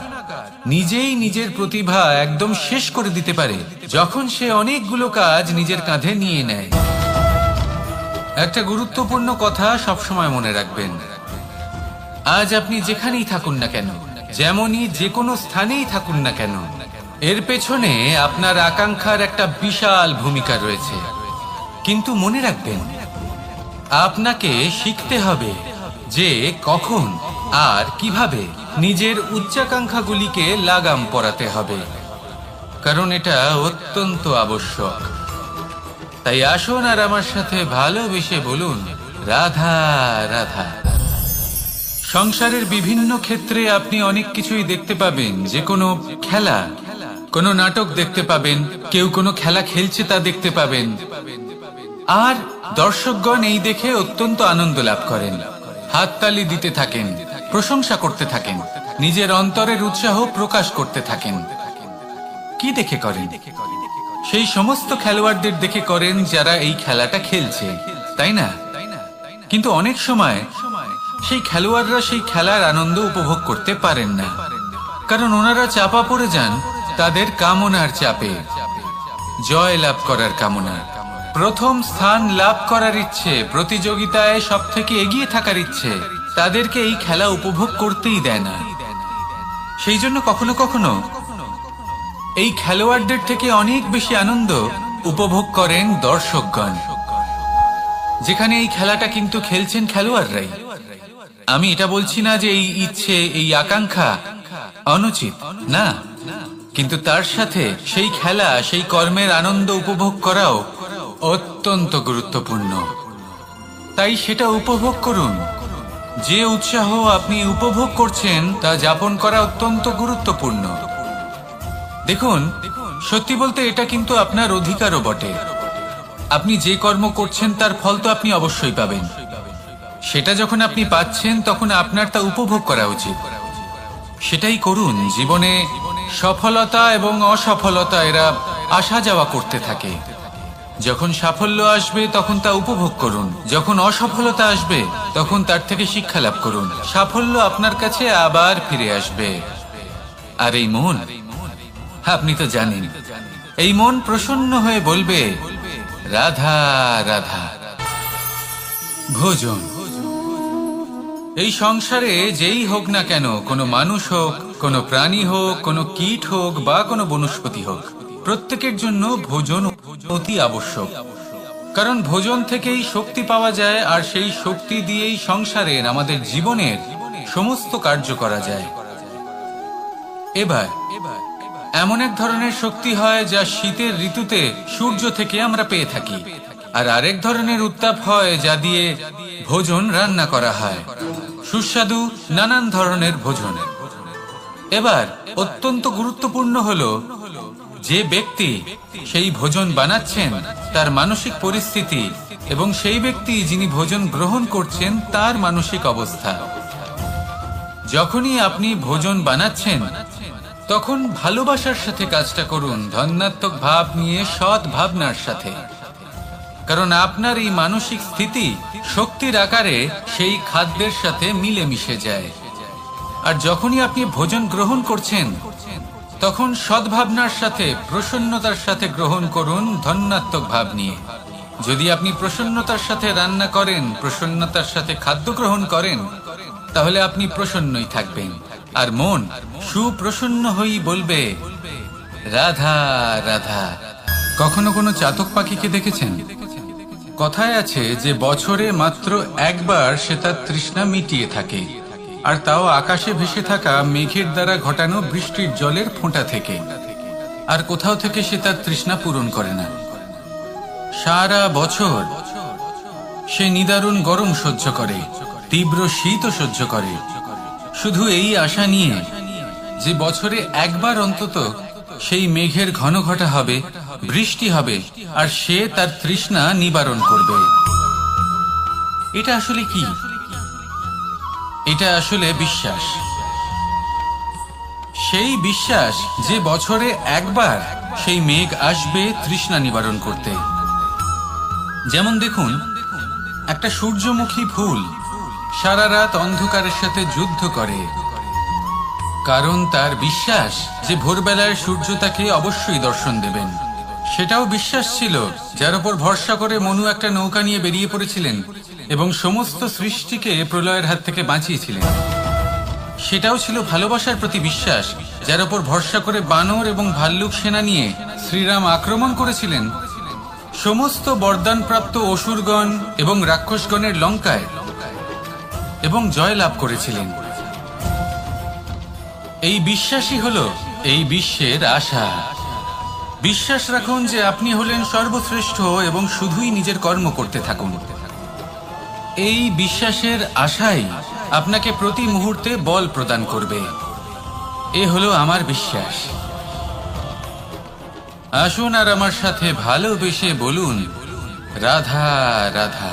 নিজেই নিজের প্রতিভা একদম শেষ করে দিতে পারে যখন সে অনেকগুলো কাজ নিজের কাঁধে নিয়ে নেয়। একটা গুরুত্বপূর্ণ কথা সবসময় মনে রাখবেন, আজ আপনি যেখানেই থাকুন না কেন, যেমনই যে কোনো স্থানেই থাকুন না কেন, এর পেছনে আপনার আকাঙ্ক্ষার একটা বিশাল ভূমিকা রয়েছে। কিন্তু মনে রাখবেন, আপনাকে শিখতে হবে যে কখন আর কিভাবে নিজের উচ্চাকাঙ্ক্ষাগুলিকে লাগাম পরাতে হবে, কারণ এটা অত্যন্ত আবশ্যক। তাই আসুন আর আমার সাথে ভালোবেসে বলুন, রাধা রাধা। সংসারের বিভিন্ন ক্ষেত্রে আপনি অনেক কিছুই দেখতে পাবেন, যে কোনো খেলা, কোনো নাটক দেখতে পাবেন, কেউ কোনো খেলা খেলছে তা দেখতে পাবেন, আর দর্শকগণ এই দেখে অত্যন্ত আনন্দ লাভ করেন, হাততালি দিতে থাকেন, প্রশংসা করতে থাকেন, নিজের অন্তরের উৎসাহ প্রকাশ করতে থাকেন। কি দেখে করেন? সেই সমস্ত খেলোয়াড়দের দেখে করেন যারা এই খেলাটা খেলছে, তাই না? কিন্তু অনেক সময় সেই খেলোয়াড়রা সেই খেলার আনন্দ উপভোগ করতে পারেন না, কারণ ওনারা চাপা পড়ে যান তাদের কামনার চাপে, জয় লাভ করার কামনা, প্রথম স্থান লাভ করার ইচ্ছে, প্রতিযোগিতায় সব থেকে এগিয়ে থাকার ইচ্ছে তাদেরকে এই খেলা উপভোগ করতেই দেয় না। সেই জন্য কখনো কখনো এই খেলোয়াড়দের থেকে অনেক বেশি আনন্দ উপভোগ করেন দর্শকগণ, যেখানে এই খেলাটা কিন্তু খেলছেন খেলোয়াড়রাই। আমি এটা বলছি না যে এই ইচ্ছে, এই আকাঙ্ক্ষা অনুচিত না, কিন্তু তার সাথে সেই খেলা, সেই কর্মের আনন্দ উপভোগ করাও অত্যন্ত গুরুত্বপূর্ণ। তাই সেটা উপভোগ করুন। যে উৎসাহ আপনি উপভোগ করছেন তা যাপন করা অত্যন্ত গুরুত্বপূর্ণ। দেখুন, সত্যি বলতে এটা কিন্তু আপনার অধিকারও বটে। আপনি যে কর্ম করছেন তার ফল তো আপনি অবশ্যই পাবেন। সেটা যখন আপনি পাচ্ছেন তখন আপনার তা উপভোগ করা উচিত। সেটাই করুন। জীবনে সফলতা এবং অসফলতা এরা আসা যাওয়া করতে থাকে। যখন সাফল্য আসবে তখন তা উপভোগ করুন, যখন অসফলতা আসবে তখন তার থেকে শিক্ষা লাভ করুন। সাফল্য আপনার কাছে আবার ফিরে আসবে। আর এই মন, আপনি তো জানেন, এই মন প্রসন্ন হয়ে বলবে, রাধা রাধা। ভোজন। এই সংসারে যেই হোক না কেন, কোনো মানুষ হোক, কোনো প্রাণী হোক, কোনো কীট হোক বা কোনো বনস্পতি হোক, প্রত্যেকের জন্য ভোজন অতি আবশ্যক। কারণ ভোজন থেকেই শক্তি পাওয়া যায়, আর সেই শক্তি দিয়েই সংসারের, আমাদের জীবনের সমস্ত কার্য করা যায়। এবার এমন এক ধরনের শক্তি হয় যা শীতের ঋতুতে সূর্য থেকে আমরা পেয়ে থাকি, আর আরেক ধরনের উত্তাপ হয় যা দিয়ে ভোজন রান্না করা হয়, সুস্বাদু নানান ধরনের ভোজন। এবার অত্যন্ত গুরুত্বপূর্ণ হলো যে ব্যক্তি সেই ভোজন বানাচ্ছেন তার মানসিক পরিস্থিতি, এবং সেই ব্যক্তি যিনি ভোজন গ্রহণ করছেন তার মানসিক অবস্থা। যখনই আপনি ভোজন বানাচ্ছেন তখন ভালোবাসার সাথে কাজটা করুন, ধন্যাত্মক ভাব নিয়ে, সৎ ভাবনার সাথে। কারণ আপনার এই মানসিক স্থিতি শক্তির আকারে সেই খাদ্যের সাথে মিলে মিশে যায়। আর যখনই আপনি ভোজন গ্রহণ করছেন তখন সদ্ভাবনার সাথে, প্রসন্নতার সাথে গ্রহণ করুন, ধন্যাত্মক ভাব নিয়ে। যদি আপনি প্রসন্নতার সাথে রান্না করেন, প্রসন্নতার সাথে খাদ্য গ্রহণ করেন, তাহলে আপনি প্রসন্নই থাকবেন, আর মন সুপ্রসন্ন হয়েই বলবে, রাধা রাধা। কখনো কোনো চাতক পাখিকে দেখেছেন? কথায় আছে যে বছরে মাত্র একবার সে তার তৃষ্ণা মিটিয়ে থাকে, আর তাও আকাশে ভেসে থাকা মেঘের দ্বারা ঘটানো বৃষ্টির জলের ফোঁটা থেকে। আর কোথাও থেকে সে তার তৃষ্ণা পূরণ করে না। সারা বছর সে নিদারুণ গরম সহ্য করে, তীব্র শীতও সহ্য করে, শুধু এই আশা নিয়ে যে বছরে একবার অন্তত সেই মেঘের ঘন ঘটা হবে, বৃষ্টি হবে, আর সে তার তৃষ্ণা নিবারণ করবে। এটা আসলে কি? এটা আসলে বিশ্বাস। সেই বিশ্বাস যে বছরে একবার সেই মেঘ আসবে তৃষ্ণা নিবারণ করতে। যেমন দেখুন, একটা সূর্যমুখী ফুল সারা রাত অন্ধকারের সাথে যুদ্ধ করে, কারণ তার বিশ্বাস যে ভোরবেলায় সূর্য তাকে অবশ্যই দর্শন দেবেন। সেটাও বিশ্বাস ছিল যার উপর ভরসা করে মনু একটা নৌকা নিয়ে বেরিয়ে পড়েছিলেন এবং সমস্ত সৃষ্টিকে প্রলয়ের হাত থেকে বাঁচিয়েছিলেন। সেটাও ছিল ভালোবাসার প্রতি বিশ্বাস, যার উপর ভরসা করে বানর এবং ভাল্লুক সেনা নিয়ে শ্রীরাম আক্রমণ করেছিলেন সমস্ত বরদানপ্রাপ্ত অসুরগণ এবং রাক্ষসগণের লঙ্কায় এবং জয় লাভ করেছিলেন। এই বিশ্বাসই হলো এই বিশ্বের আশা। বিশ্বাস রাখুন যে আপনি হলেন সর্বশ্রেষ্ঠ এবং শুধুই নিজের কর্ম করতে থাকুন। এই বিশ্বাসের আশাই আপনাকে প্রতি মুহূর্তে বল প্রদান করবে। এ হলো আমার বিশ্বাস। আসুন আর আমার সাথে ভালোবেসে বলুন, রাধা রাধা।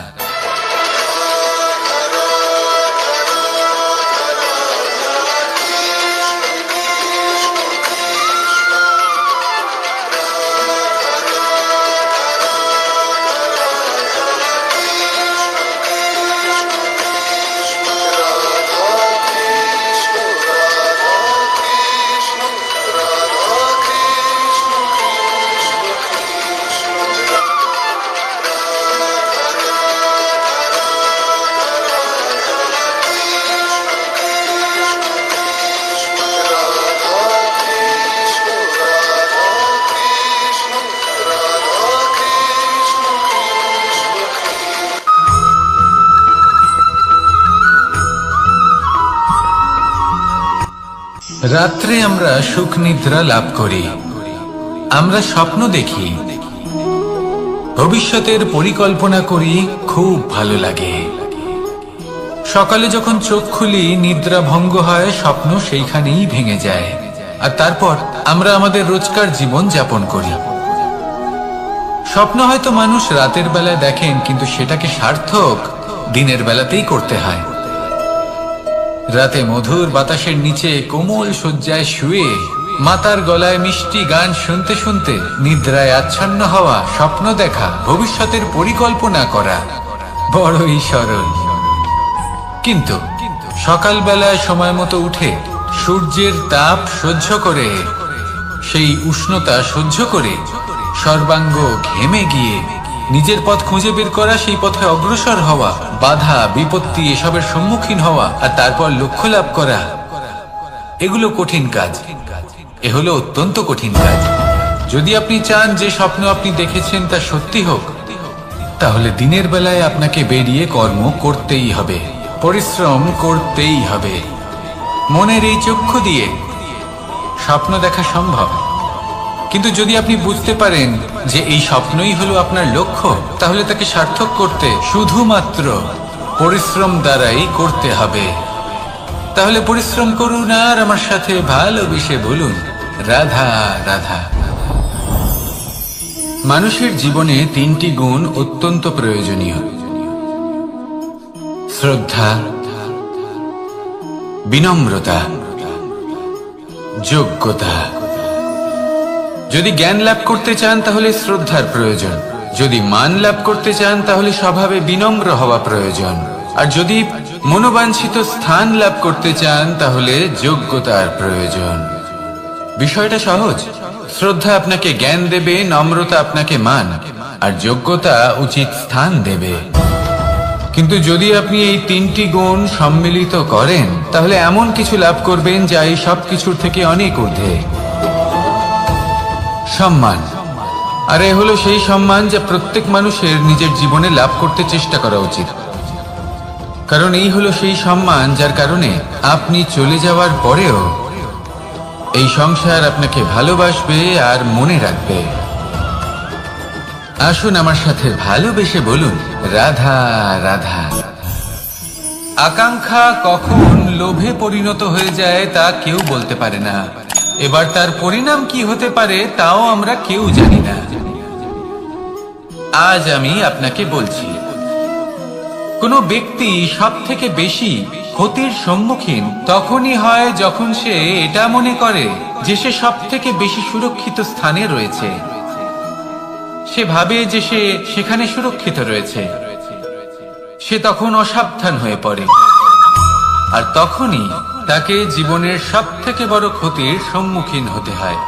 রাত্রে আমরা সুখ নিদ্রা লাভ করি, আমরা স্বপ্ন দেখি, ভবিষ্যতের পরিকল্পনা করি, খুব ভালো লাগে। সকালে যখন চোখ খুলি নিদ্রা ভঙ্গ হয়, স্বপ্ন সেইখানেই ভেঙে যায়, আর তারপর আমরা আমাদের রোজকার জীবন যাপন করি। স্বপ্ন হয়তো মানুষ রাতের বেলায় দেখেন, কিন্তু সেটাকে সার্থক দিনের বেলাতেই করতে হয়। রাতে মধুর বাতাসের নিচে কোমল শয্যায় শুয়ে মাতার গলায় মিষ্টি গান শুনতে শুনতে নিদ্রায় আচ্ছন্ন হওয়া, স্বপ্ন দেখা, ভবিষ্যতের পরিকল্পনা করা বড়ই সরল। কিন্তু সকালবেলায় সময় মতো উঠে সূর্যের তাপ সহ্য করে, সেই উষ্ণতা সহ্য করে সর্বাঙ্গ ঘেমে গিয়ে নিজের পথ খুঁজে বের করা, সেই পথে অগ্রসর হওয়া, বাধা বিপত্তি এসবের সম্মুখীন হওয়া, আর তারপর লক্ষ্য লাভ করা, এগুলো কঠিন কাজ। এ হলো অত্যন্ত কঠিন কাজ। যদি আপনি চান যে স্বপ্ন আপনি দেখেছেন তা সত্যি হোক, তাহলে দিনের বেলায় আপনাকে বেরিয়ে কর্ম করতেই হবে, পরিশ্রম করতেই হবে। মনের এই চক্ষু দিয়ে স্বপ্ন দেখা সম্ভব, কিন্তু যদি আপনি বুঝতে পারেন যে এই স্বপ্নই হলো আপনার লক্ষ্য, তাহলে তাকে সার্থক করতে শুধুমাত্র পরিশ্রম দ্বারাই করতে হবে। তাহলে পরিশ্রম করুন আর আমার সাথে ভালোবেসে বলুন, রাধা রাধা। মানুষের জীবনে তিনটি গুণ অত্যন্ত প্রয়োজনীয়: শ্রদ্ধা, বিনম্রতা, যোগ্যতা। যদি জ্ঞান লাভ করতে চান তাহলে শ্রদ্ধার প্রয়োজন, যদি মান লাভ করতে চান তাহলে স্বভাবে বিনম্র হওয়া প্রয়োজন, আর যদি মনোবাঞ্ছিত স্থান লাভ করতে চান তাহলে যোগ্যতার প্রয়োজন। বিষয়টা সহজ। শ্রদ্ধা আপনাকে জ্ঞান দেবে, নম্রতা আপনাকে মান, আর যোগ্যতা উচিত স্থান দেবে। কিন্তু যদি আপনি এই তিনটি গুণ সম্মিলিত করেন, তাহলে এমন কিছু লাভ করবেন যা এই সব কিছুর থেকে অনেক ঊর্ধ্বে। সম্মান, আর এ হলো সেই সম্মান যা প্রত্যেক মানুষের নিজের জীবনে লাভ করতে চেষ্টা করা উচিত। কারণ এই হলো সেই সম্মান যার কারণে আপনি চলে যাওয়ার পরেও এই সংসার আপনাকে ভালোবাসবে আর মনে রাখবে। আসুন আমার সাথে ভালোবেসে বলুন, রাধা রাধা। আকাঙ্ক্ষা কখন লোভে পরিণত হয়ে যায় তা কেউ বলতে পারে না। এবার তার পরিণাম কি হতে পারে তাও আমরা কেউ জানি না। আজ আমি আপনাকে বলছি, কোনো ব্যক্তি সব থেকে বেশি ক্ষতির সম্মুখীন তখনই হয় যখন সে এটা মনে করে যে সে সব থেকে বেশি সুরক্ষিত স্থানে রয়েছে। সে ভাবে যে সে সেখানে সুরক্ষিত রয়েছে। সে তখন অসাবধান হয়ে পড়ে, আর তখনই তাকে জীবনের সব থেকে বড় ক্ষতির সম্মুখীন হতে হয়।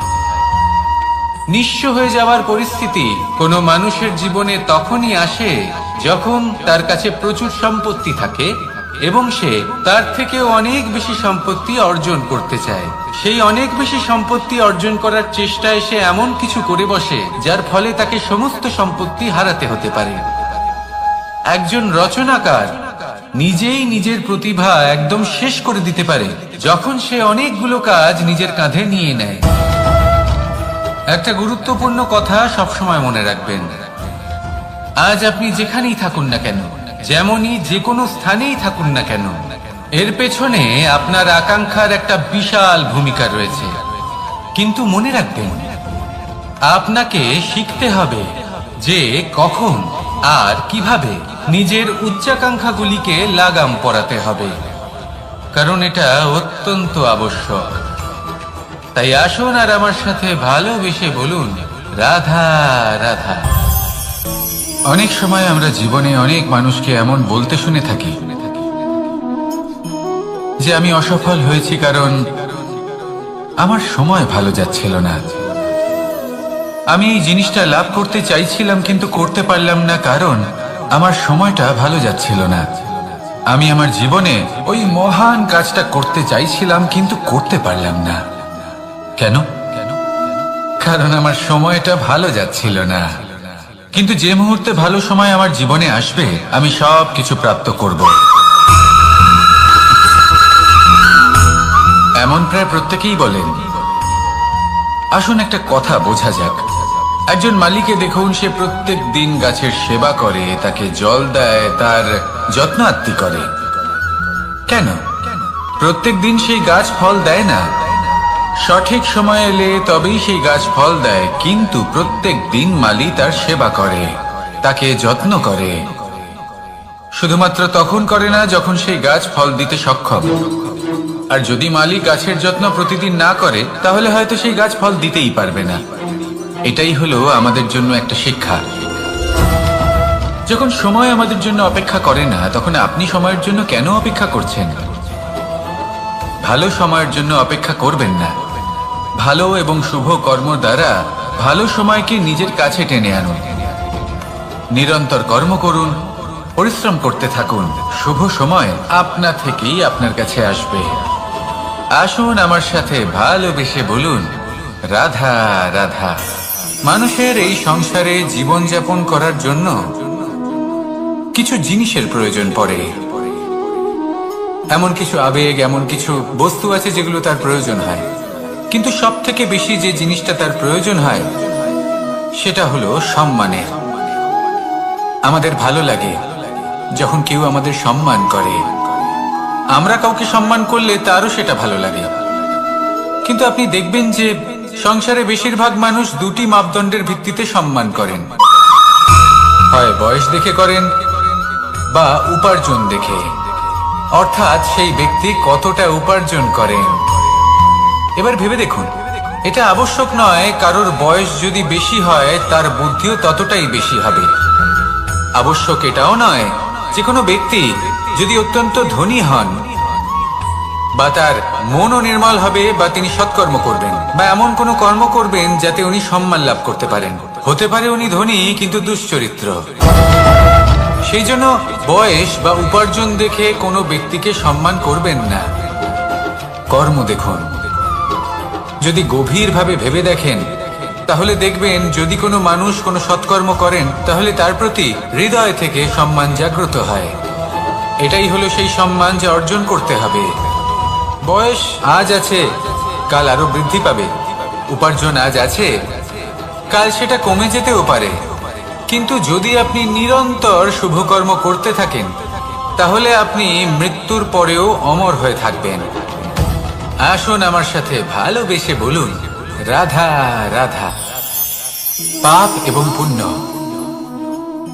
নিঃস্ব হয়ে যাওয়ার পরিস্থিতি কোনো মানুষের জীবনে তখনই আসে যখন তার কাছে প্রচুর সম্পত্তি থাকে এবং সে তার থেকে অনেক বেশি সম্পত্তি অর্জন করতে চায়। সেই অনেক বেশি সম্পত্তি অর্জন করার চেষ্টায় সে এমন কিছু করে বসে যার ফলে তাকে সমস্ত সম্পত্তি হারাতে হতে পারে। একজন রচনাকার নিজেই নিজের প্রতিভা একদম শেষ করে দিতে পারে যখন সে অনেকগুলো কাজ নিজের কাঁধে নিয়ে নেয়। একটা গুরুত্বপূর্ণ কথা সবসময় মনে রাখবেন, আজ আপনি যেখানেই থাকুন না কেন, যেমনই যে কোনো স্থানেই থাকুন না কেন, এর পেছনে আপনার আকাঙ্ক্ষার একটা বিশাল ভূমিকা রয়েছে। কিন্তু মনে রাখবেন, আপনাকে শিখতে হবে যে কখন আর কিভাবে নিজের উচ্চাকাঙ্ক্ষাগুলিকে লাগাম পরাতে হবে, কারণ এটা অত্যন্ত আবশ্যক। তাই আসুন আর আমার সাথে ভালোবেসে বলুন, রাধা রাধা। অনেক সময় আমরা জীবনে অনেক মানুষকে এমন বলতে শুনে থাকি যে আমি অসফল হয়েছি কারণ আমার সময় ভালো যাচ্ছিল না। আমি এই জিনিসটা লাভ করতে চাইছিলাম কিন্তু করতে পারলাম না কারণ আমার সময়টা ভালো যাচ্ছিল না। আমি আমার জীবনে ওই মহান কাজটা করতে চাইছিলাম কিন্তু করতে পারলাম না। কেন? কারণ আমার সময়টা ভালো যাচ্ছিল না। কিন্তু যে মুহূর্তে ভালো সময় আমার জীবনে আসবে আমি সব কিছু প্রাপ্ত করব। এমন প্রায় প্রত্যেকেই বলেন। আসুন একটা কথা বোঝা যাক। একজন মালিকে দেখুন, সে প্রত্যেক দিন গাছের সেবা করে, তাকে জল দেয়, তার যত্ন আত্তি করে। কেন? প্রত্যেক দিন সেই গাছ ফল দেয় না। সঠিক সময় এলে তবেই সেই গাছ ফল দেয়, কিন্তু প্রত্যেক দিন মালি তার সেবা করে, তাকে যত্ন করে। শুধুমাত্র তখন করে না যখন সেই গাছ ফল দিতে সক্ষম। আর যদি মালি গাছের যত্ন প্রতিদিন না করে তাহলে হয়তো সেই গাছ ফল দিতেই পারবে না। এটাই হলো আমাদের জন্য একটা শিক্ষা। যখন সময় আমাদের জন্য অপেক্ষা করে না তখন আপনি সময়ের জন্য কেন অপেক্ষা করছেন? ভালো সময়ের জন্য অপেক্ষা করবেন না। ভালো এবং শুভ কর্ম দ্বারা ভালো সময়কে নিজের কাছে টেনে আনুন। নিরন্তর কর্ম করুন, পরিশ্রম করতে থাকুন। শুভ সময় আপনা থেকেই আপনার কাছে আসবে। আসুন আমার সাথে ভালোবেসে বলুন, রাধা রাধা। মানুষের এই সংসারে জীবনযাপন করার জন্য কিছু জিনিসের প্রয়োজন পড়ে। এমন কিছু আবেগ, এমন কিছু বস্তু আছে যেগুলো তার প্রয়োজন হয়। কিন্তু সব থেকে বেশি যে জিনিসটা তার প্রয়োজন হয় সেটা হলো সম্মানের। আমাদের ভালো লাগে যখন কেউ আমাদের সম্মান করে। আমরা কাউকে সম্মান করলে তারও সেটা ভালো লাগে। কিন্তু আপনি দেখবেন যে সংসারে বেশিরভাগ মানুষ দুটি মাপদণ্ডের ভিত্তিতে সম্মান করেন। হয় বয়স দেখে করেন বা উপার্জন দেখে, অর্থাৎ সেই ব্যক্তি কতটা উপার্জন করেন। এবার ভেবে দেখুন, এটা আবশ্যক নয় কারোর বয়স যদি বেশি হয় তার বুদ্ধিও ততটাই বেশি হবে। আবশ্যক এটাও নয় যে কোনো ব্যক্তি যদি অত্যন্ত ধনী হন বা তার মনও নির্মল হবে বা তিনি সৎকর্ম করবেন বা এমন কোনো কর্ম করবেন যাতে উনি সম্মান লাভ করতে পারেন। হতে পারে উনি ধনী কিন্তু দুশ্চরিত্র। সেই জন্য বয়স বা উপার্জন দেখে কোনো ব্যক্তিকে সম্মান করবেন না। কর্ম দেখুন। যদি গভীরভাবে ভেবে দেখেন তাহলে দেখবেন যদি কোনো মানুষ কোনো সৎকর্ম করেন তাহলে তার প্রতি হৃদয় থেকে সম্মান জাগ্রত হয়। এটাই হলো সেই সম্মান যা অর্জন করতে হবে। বয়স আজ আছে, কাল আরো বৃদ্ধি পাবে। উপার্জন আজ আছে, কাল সেটা কমে যেতেও পারে। কিন্তু যদি আপনি নিরন্তর শুভকর্ম করতে থাকেন তাহলে আপনি মৃত্যুর পরেও অমর হয়ে থাকবেন। আসুন আমার সাথে ভালোবেসে বলুন, রাধা রাধা। পাপ এবং পুণ্য,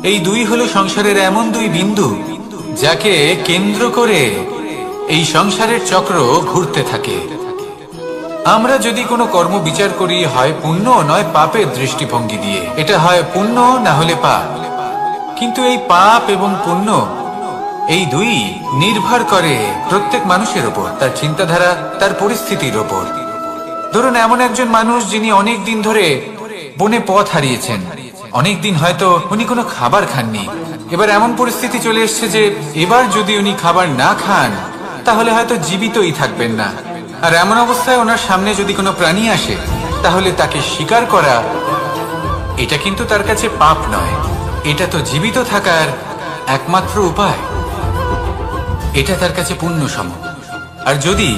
এই দুই হলো সংসারের এমন দুই বিন্দু যাকে কেন্দ্র করে এই সংসারের চক্র ঘুরতে থাকে। আমরা যদি কোনো কর্ম বিচার করি, হয় পুণ্য নয় পাপের দৃষ্টিভঙ্গি দিয়ে, এটা হয় পুণ্য না হলে পাপ। কিন্তু এই পাপ এবং পুণ্য এই দুই নির্ভর করে প্রত্যেক মানুষের ওপর, তার চিন্তাধারা, তার পরিস্থিতির ওপর। ধরুন এমন একজন মানুষ যিনি অনেক দিন ধরে বনে পথ হারিয়েছেন, অনেক দিন হয়তো উনি কোনো খাবার খাননি। এবার এমন পরিস্থিতি চলে এসছে যে এবার যদি উনি খাবার না খান তাহলে হয়তো জীবিতই থাকবেন না। আর এমন অবস্থায় ওনার সামনে যদি কোনো প্রাণী আসে তাহলে তাকে শিকার করা, এটা কিন্তু তার কাছে পাপ নয়, এটা তো জীবিত থাকার একমাত্র উপায়। এটা তার কাছে পুণ্য সম। আর যদি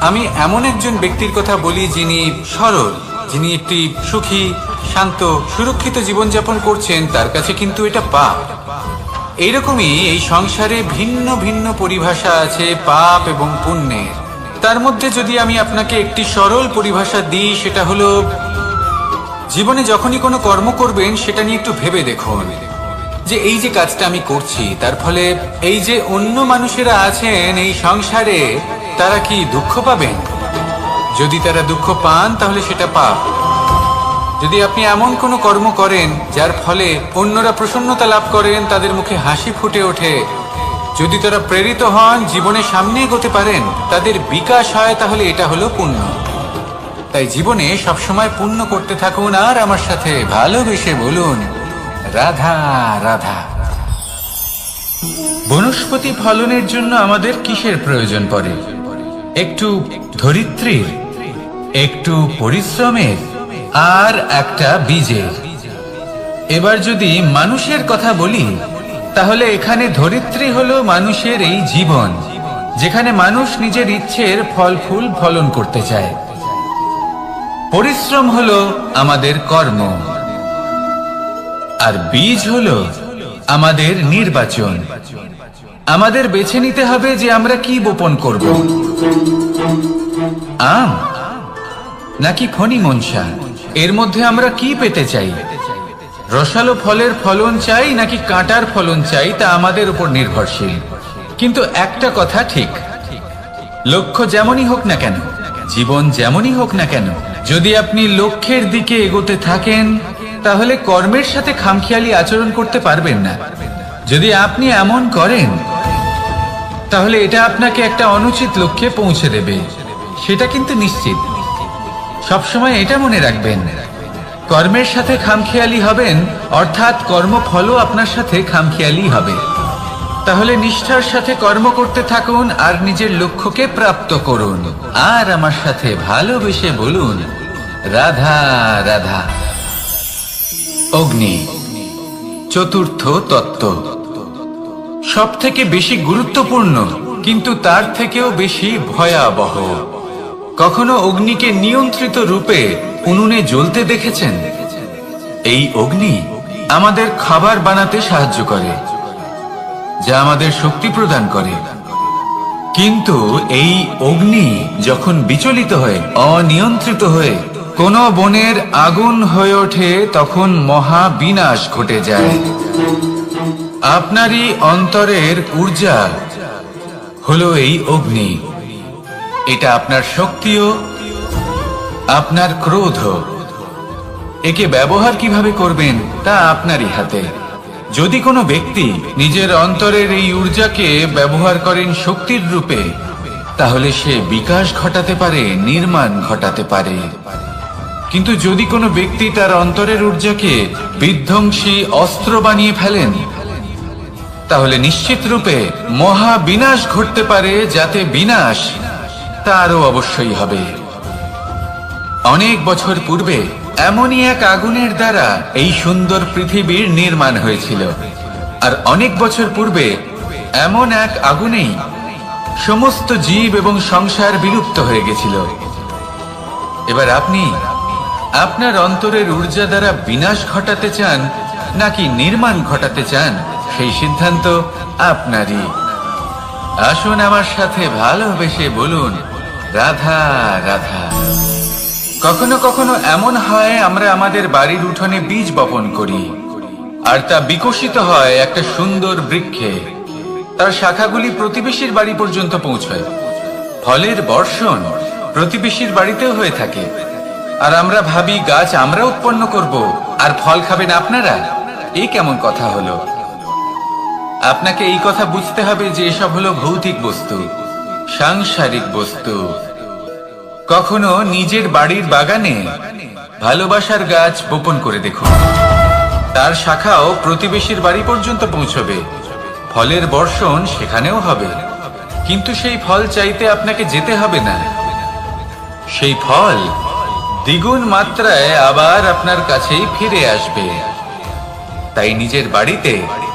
আমি এমন একজন ব্যক্তির কথা বলি যিনি সরল, যিনি একটি সুখী, শান্ত, সুরক্ষিত জীবনযাপন করছেন, তার কাছে কিন্তু এটা পাপ। এইরকমই এই সংসারে ভিন্ন ভিন্ন পরিভাষা আছে পাপ এবং পুণ্যের। তার মধ্যে যদি আমি আপনাকে একটি সরল পরিভাষা দিই, সেটা হলো জীবনে যখনই কোনো কর্ম করবেন সেটা নিয়ে একটু ভেবে দেখুন যে এই যে কাজটা আমি করছি তার ফলে এই যে অন্য মানুষেরা আছেন এই সংসারে, তারা কি দুঃখ পাবেন? যদি তারা দুঃখ পান তাহলে সেটা পাপ। যদি আপনি এমন কোনো কর্ম করেন যার ফলে অন্যরা প্রসন্নতা লাভ করেন, তাদের মুখে হাসি ফুটে ওঠে, যদি তারা প্রেরিত হন, জীবনে সামনে এগোতে পারেন, তাদের বিকাশ হয়, তাহলে এটা হলো পুণ্য। তাই জীবনে সবসময় পুণ্য করতে থাকুন আর আমার সাথে ভালোবেসে বলুন, রাধা রাধা। বনস্পতি ফলনের জন্য আমাদের কিসের প্রয়োজন পড়ে? একটু ধরিত্রীর, একটু পরিশ্রমের, আর একটা বীজের। এবার যদি মানুষের কথা বলি তাহলে এখানে ধরিত্রী হলো মানুষের এই জীবন, যেখানে মানুষ নিজের ইচ্ছের ফল ফুল ফলন করতে চায়। পরিশ্রম হলো আমাদের কর্ম, আর বীজ হলো আমাদের নির্বাচন। আমাদের বেছে নিতে হবে যে আমরা কি বপন করব, আম নাকি ফণি মনসা। এর মধ্যে আমরা কি পেতে চাই? রসালো ফলের ফলন চাই নাকি কাঁটার ফলন চাই, তা আমাদের উপর নির্ভরশীল। কিন্তু একটা কথা ঠিক, লক্ষ্য যেমনই হোক না কেন, জীবন যেমনই হোক না কেন, যদি আপনি লক্ষ্যের দিকে এগোতে থাকেন তাহলে কর্মের সাথে খামখেয়ালি আচরণ করতে পারবেন না। যদি আপনি এমন করেন তাহলে এটা আপনাকে একটা অনুচিত লক্ষ্যে পৌঁছে দেবে, সেটা কিন্তু নিশ্চিত। সবসময় এটা মনে রাখবেন, কর্মের সাথে খামখেয়ালি হবেন অর্থাৎ কর্মফলও আপনার সাথে খামখেয়ালি হবে। তাহলে নিষ্ঠার সাথে কর্ম করতে থাকুন আর নিজের লক্ষ্যকে প্রাপ্ত করুন। আর আমার সাথে ভালোবেসে বলুন, রাধা রাধা। অগ্নি চতুর্থ তত্ত্ব, সব থেকে বেশি গুরুত্বপূর্ণ কিন্তু তার থেকেও বেশি ভয়াবহ। কখনো অগ্নিকে নিয়ন্ত্রিত রূপে উনুনে জ্বলতে দেখেছেন? এই অগ্নি আমাদের খাবার বানাতে সাহায্য করে, যা আমাদের শক্তি প্রদান করে। কিন্তু এই অগ্নি যখন বিচলিত হয়ে, অনিয়ন্ত্রিত হয়ে কোন বনের আগুন হয়ে ওঠে, তখন মহা বিনাশ ঘটে যায়। আপনারই অন্তরের ঊর্জা হলো এই অগ্নি। এটা আপনার শক্তিও, আপনার ক্রোধ। একে ব্যবহার কিভাবে করবেন তা আপনারই হাতে। যদি কোনো ব্যক্তি নিজের অন্তরের এই ঊর্জাকে ব্যবহার করেন শক্তির রূপে, তাহলে সে বিকাশ ঘটাতে পারে, নির্মাণ ঘটাতে পারে। কিন্তু যদি কোনো ব্যক্তি তার অন্তরের ঊর্জাকে বিধ্বংসী অস্ত্র বানিয়ে ফেলেন, তাহলে নিশ্চিত রূপে মহা বিনাশ ঘটতে পারে, যাতে বিনাশ তারও অবশ্যই হবে। অনেক বছর পূর্বে এমনই এক আগুনের দ্বারা এই সুন্দর পৃথিবীর নির্মাণ হয়েছিল। আর অনেক বছর পূর্বে এমন এক আগুনেই সমস্ত জীব এবং সংসার বিলুপ্ত হয়ে গেছিল। এবার আপনি আপনার অন্তরের ঊর্জা দ্বারা বিনাশ ঘটাতে চান নাকি নির্মাণ ঘটাতে চান, সেই সিদ্ধান্ত আপনারই। আসুন আমার সাথে ভালোবেসে বলুন, রাধা রাধা। কখনো কখনো এমন হয় আমরা আমাদের বাড়ির উঠোনে বীজ বপন করি, আর তা বিকশিত হয় একটা সুন্দর বৃক্ষে। তার শাখাগুলি প্রতিবেশীর বাড়ি পর্যন্ত পৌঁছয়। ফলের বর্ষণ প্রতিবেশীর বাড়িতেও হয়ে থাকে। আর আমরা ভাবি গাছ আমরা উৎপন্ন করব আর ফল খাবেন আপনারা। এই কেমন কথা হলো? আপনাকে এই কথা বুঝতে হবে যে এসব হলো ভৌতিক বস্তু, সাংসারিক বস্তু। কখনো নিজের বাড়ির বাগানে ভালোবাসার গাছ বপন করে দেখুন। তার শাখাও প্রতিবেশীর বাড়ি পর্যন্ত পৌঁছবে, ফলের বর্ষণ সেখানেও হবে। কিন্তু সেই ফল চাইতে আপনাকে যেতে হবে না, সেই ফল দ্বিগুণ মাত্রায় আবার আপনার কাছেই ফিরে আসবে। তাই নিজের বাড়িতে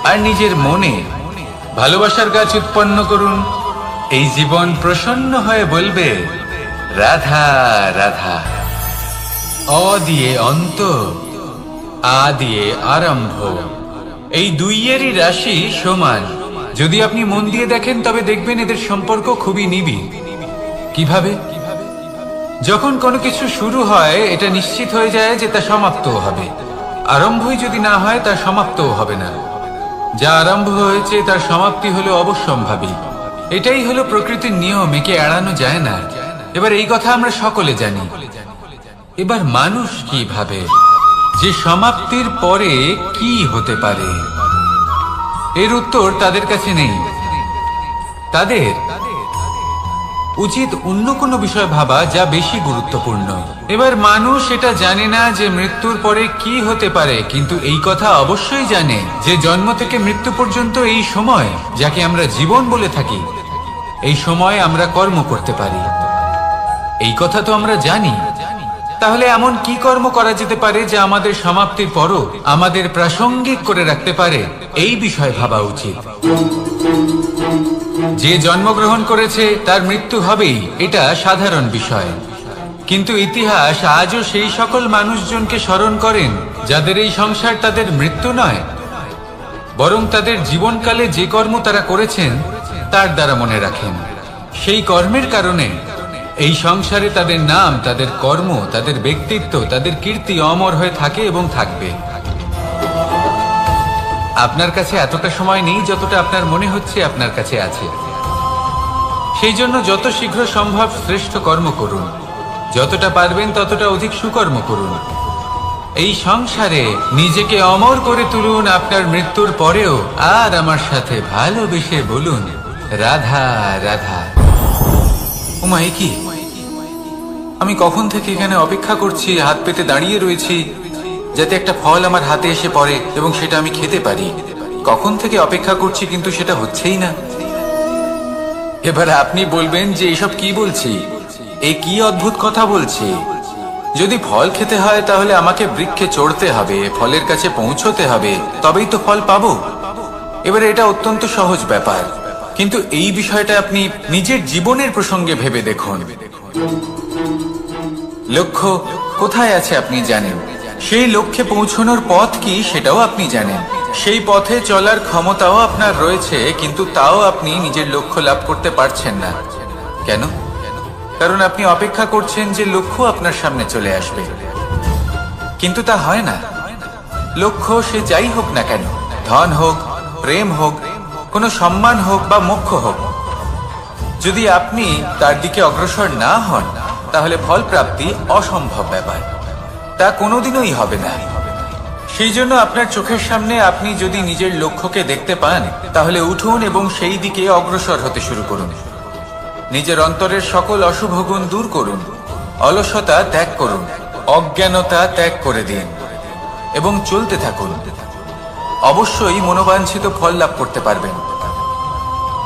আর নিজের মনে ভালোবাসার গাছ উৎপন্ন করুন। এই জীবন প্রসন্ন হয়ে বলবে, রাধা রাধা। অ দিয়ে অন্ত, আ দিয়ে আরম্ভ, এই দুইয়েরই রাশি সমান। যদি আপনি মন দিয়ে দেখেন তবে দেখবেন এদের সম্পর্ক খুবই নিবিড়। কিভাবে? যখন কোনো কিছু শুরু হয় এটা নিশ্চিত হয়ে যায় যে তা সমাপ্তও হবে। আরম্ভই যদি না হয় তার সমাপ্তও হবে না। যা আরম্ভ হয়েছে তার সমাপ্তি হলো অবশ্যম্ভাবী। এটাই হলো প্রকৃতির নিয়ম, একে এড়ানো যায় না। এবার এই কথা আমরা সকলে জানি। এবার মানুষ কি ভাবে যে সমাপ্তির পরে কি হতে পারে, এর উত্তর তাদের কাছে নেই। তাদের উচিত অন্য কোনো বিষয় ভাবা যা বেশি গুরুত্বপূর্ণ। এবার মানুষ এটা জানে না যে মৃত্যুর পরে কি হতে পারে, কিন্তু এই কথা অবশ্যই জানে যে জন্ম থেকে মৃত্যু পর্যন্ত এই সময়, যাকে আমরা জীবন বলে থাকি, এই সময় আমরা কর্ম করতে পারি। এই কথা তো আমরা জানি। তাহলে এমন কি কর্ম করা যেতে পারে যা আমাদের সমাপ্তির পরও আমাদের প্রাসঙ্গিক করে রাখতে পারে, এই বিষয়ে ভাবা উচিত। যে জন্মগ্রহণ করেছে তার মৃত্যু হবেই, এটা সাধারণ বিষয়। কিন্তু ইতিহাস আজও সেই সকল মানুষজনকে স্মরণ করেন যাদের এই সংসার তাদের মৃত্যু নয়, বরং তাদের জীবনকালে যে কর্ম তারা করেছেন তার দ্বারা মনে রাখেন। সেই কর্মের কারণে এই সংসারে তাদের নাম, তাদের কর্ম, তাদের ব্যক্তিত্ব, তাদের কীর্তি অমর হয়ে থাকে এবং থাকবে। আপনার কাছে এতটা সময় নেই যতটা আপনার মনে হচ্ছে আপনার কাছে আছে। সেই জন্য যত শীঘ্র সম্ভব শ্রেষ্ঠ কর্ম করুন, যতটা পারবেন ততটা অধিক সুকর্ম করুন। এই সংসারে নিজেকে অমর করে তুলুন আপনার মৃত্যুর পরেও। আর আমার সাথে ভালোবেসে বলুন, রাধা রাধা। ওমা, এ কি? আমি কখন থেকে এখানে অপেক্ষা করছি, হাত পেতে দাঁড়িয়ে রয়েছি যাতে একটা ফল আমার হাতে এসে পড়ে এবং সেটা আমি খেতে পারি। কখন থেকে অপেক্ষা করছি, কিন্তু সেটা হচ্ছেই না। এবার আপনি বলবেন যে এসব কি বলছি, এ কি অদ্ভুত কথা বলছি। যদি ফল খেতে হয় তাহলে আমাকে বৃক্ষে চড়তে হবে, ফলের কাছে পৌঁছতে হবে, তবেই তো ফল পাবো। এবারে এটা অত্যন্ত সহজ ব্যাপার, কিন্তু এই বিষয়টা আপনি নিজের জীবনের প্রসঙ্গে ভেবে দেখুন। লক্ষ্য কোথায় আছে আপনি জানেন, সেই লক্ষ্যে পৌঁছানোর পথ কি সেটাও আপনি জানেন, সেই পথে চলার ক্ষমতাও আপনার রয়েছে, কিন্তু তাও আপনি নিজের লক্ষ্য লাভ করতে পারছেন না। কেন? কারণ আপনি অপেক্ষা করছেন যে লক্ষ্য আপনার সামনে চলে আসবে, কিন্তু তা হয় না। লক্ষ্য সে যাই হোক না কেন, ধন হোক, প্রেম হোক, কোনো সম্মান হোক বা মোক্ষ হোক, যদি আপনি তার দিকে অগ্রসর না হন তাহলে ফল প্রাপ্তি অসম্ভব ব্যাপার, তা কোনোদিনই হবে না। সেই জন্য আপনার চোখের সামনে আপনি যদি নিজের লক্ষ্যকে দেখতে পান তাহলে উঠুন এবং সেই দিকে অগ্রসর হতে শুরু করুন। নিজের অন্তরের সকল অশুভ গুণ দূর করুন, অলসতা ত্যাগ করুন, অজ্ঞানতা ত্যাগ করে দিন এবং চলতে থাকুন। অবশ্যই মনোবাঞ্ছিত ফল লাভ করতে পারবেন।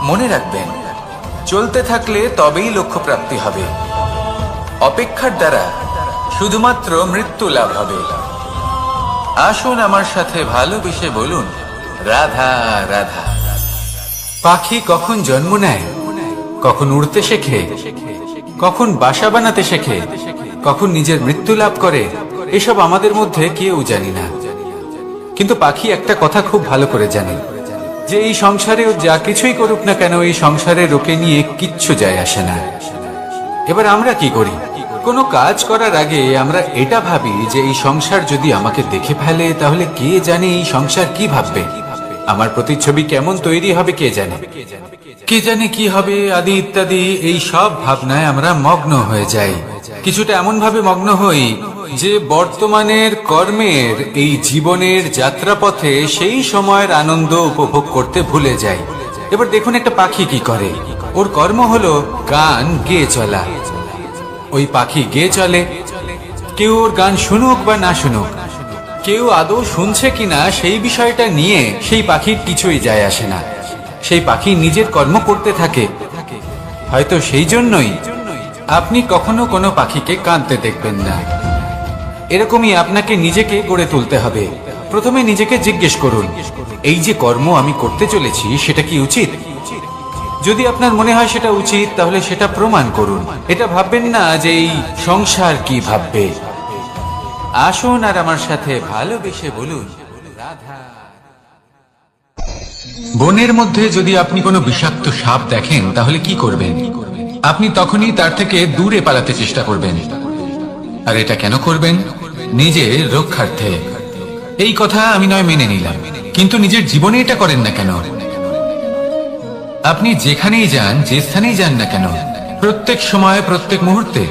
মনে রাখবেন, চলতে থাকলে তবেই লক্ষ্য প্রাপ্তি হবে। অপেক্ষার দ্বারা শুধুমাত্র মৃত্যু লাভ হবে। আসুন আমার সাথে ভালোবেসে বলুন, রাধা রাধা। পাখি কখন জন্ম নেয়, কখন উড়তে শেখে, কখন বাসা বানাতে শেখে, কখন নিজের মৃত্যু লাভ করে, এসব আমাদের মধ্যে কেউ জানি না। কিন্তু পাখি একটা কথা খুব ভালো করে জানে, যে এই সংসারে যা কিছুই করুক না কেন, এই সংসারে ওকে নিয়ে কিচ্ছু যায় আসে না। এবার আমরা কি করি? কোনো কাজ করার আগে আমরা এটা ভাবি যে এই সংসার যদি আমাকে দেখে ফেলে তাহলে কে জানে এই সংসার কি ভাববে, আমার প্রতিচ্ছবি কেমন তৈরি হবে কে জানে, কে জানে কি হবে আদি ইত্যাদি। এই সব ভাবনায় আমরা মগ্ন হয়ে যাই। কিছুটা এমন ভাবে মগ্ন হই যে বর্তমানের কর্মের এই জীবনের যাত্রাপথে সেই সময়ের আনন্দ উপভোগ করতে ভুলে যাই। এবার দেখুন একটা পাখি কি করে, ওর কর্ম হলো গান গেয়ে চলা। ওই পাখি গেয়ে চলে, কেউ ওর গান শুনুক বা না শুনুক, কেউ আদৌ শুনছে কিনা সেই বিষয়টা নিয়ে সেই পাখির কিছুই যায় আসে না। সেই পাখি নিজের কর্ম করতে থাকে। হয়তো সেই জন্যই আপনি কখনো কোনো পাখিকে কাঁদতে দেখবেন না। এরকমই আপনাকে নিজেকে গড়ে তুলতে হবে। প্রথমে নিজেকে জিজ্ঞেস করুন, এই যে কর্ম আমি করতে চলেছি সেটা কি উচিত? যদি আপনার মনে হয় সেটা উচিত, তাহলে সেটা প্রমাণ করুন। এটা ভাববেন না যে এই সংসার কি ভাববে। আসুন আর আমার সাথে ভালোবেসে বলুন, রাধা। বনের মধ্যে যদি আপনি কোনো বিষাক্ত সাপ দেখেন তাহলে কি করবেন? আপনি তখনই তার থেকে দূরে পালাতে চেষ্টা করবেন। আর এটা কেন করবেন? নিজের রক্ষার্থে। এই কথা আমি নয় মেনে নিলাম, কিন্তু নিজের জীবনে এটা করেন না কেন? আপনি যেখানেই যান, যে স্থানেই যান না কেন, প্রত্যেক সময় প্রত্যেক মুহূর্তে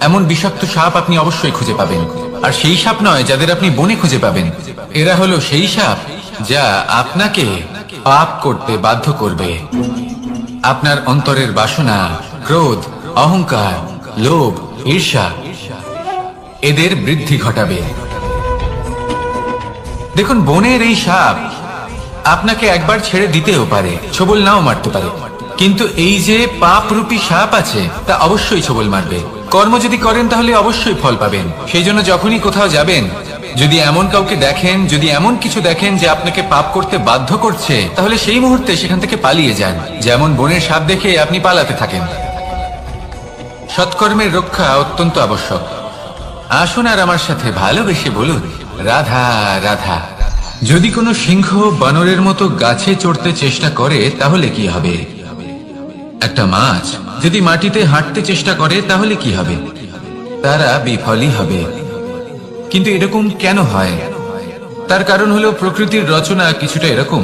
এমন বিষাক্ত সাপ আপনি অবশ্যই খুঁজে পাবেন। আর সেই সাপ নয় যাদের আপনি বনে খুঁজে পাবেন, এরা হলো সেই সাপ যা আপনাকে পাপ করতে বাধ্য করবে। আপনার অন্তরের বাসনা, ক্রোধ, অহংকার, লোভ, ঈর্ষা এদের বৃদ্ধি ঘটাবে। দেখুন, বনের এই সাপ আপনাকে একবার ছেড়ে দিতেও পারে, ছোবল নাও মারতে পারে, কিন্তু এই যে পাপরূপী সাপ আছে তা অবশ্যই ছোবল মারবে। কর্ম যদি করেন তাহলে অবশ্যই ফল পাবেন। সেই জন্য যখনই কোথাও যাবেন, যদি এমন কাউকে দেখেন, যদি এমন কিছু দেখেন যে আপনাকে পাপ করতে বাধ্য করছে, তাহলে সেই মুহূর্তে সেখান থেকে পালিয়ে যান। যেমন বনের সাপ দেখে আপনি পালাতে থাকেন। সৎকর্মের রক্ষা অত্যন্ত আবশ্যক। আসুন আর আমার সাথে ভালোবেসে বলুন, রাধা রাধা। যদি কোনো সিংহ বানরের মতো গাছে চড়তে চেষ্টা করে তাহলে কি হবে? একটা মাছ যদি মাটিতে হাঁটতে চেষ্টা করে তাহলে কি হবে? তারা বিফলই হবে। কিন্তু এরকম কেন হয়? তার কারণ হলো প্রকৃতির রচনা কিছুটা এরকম।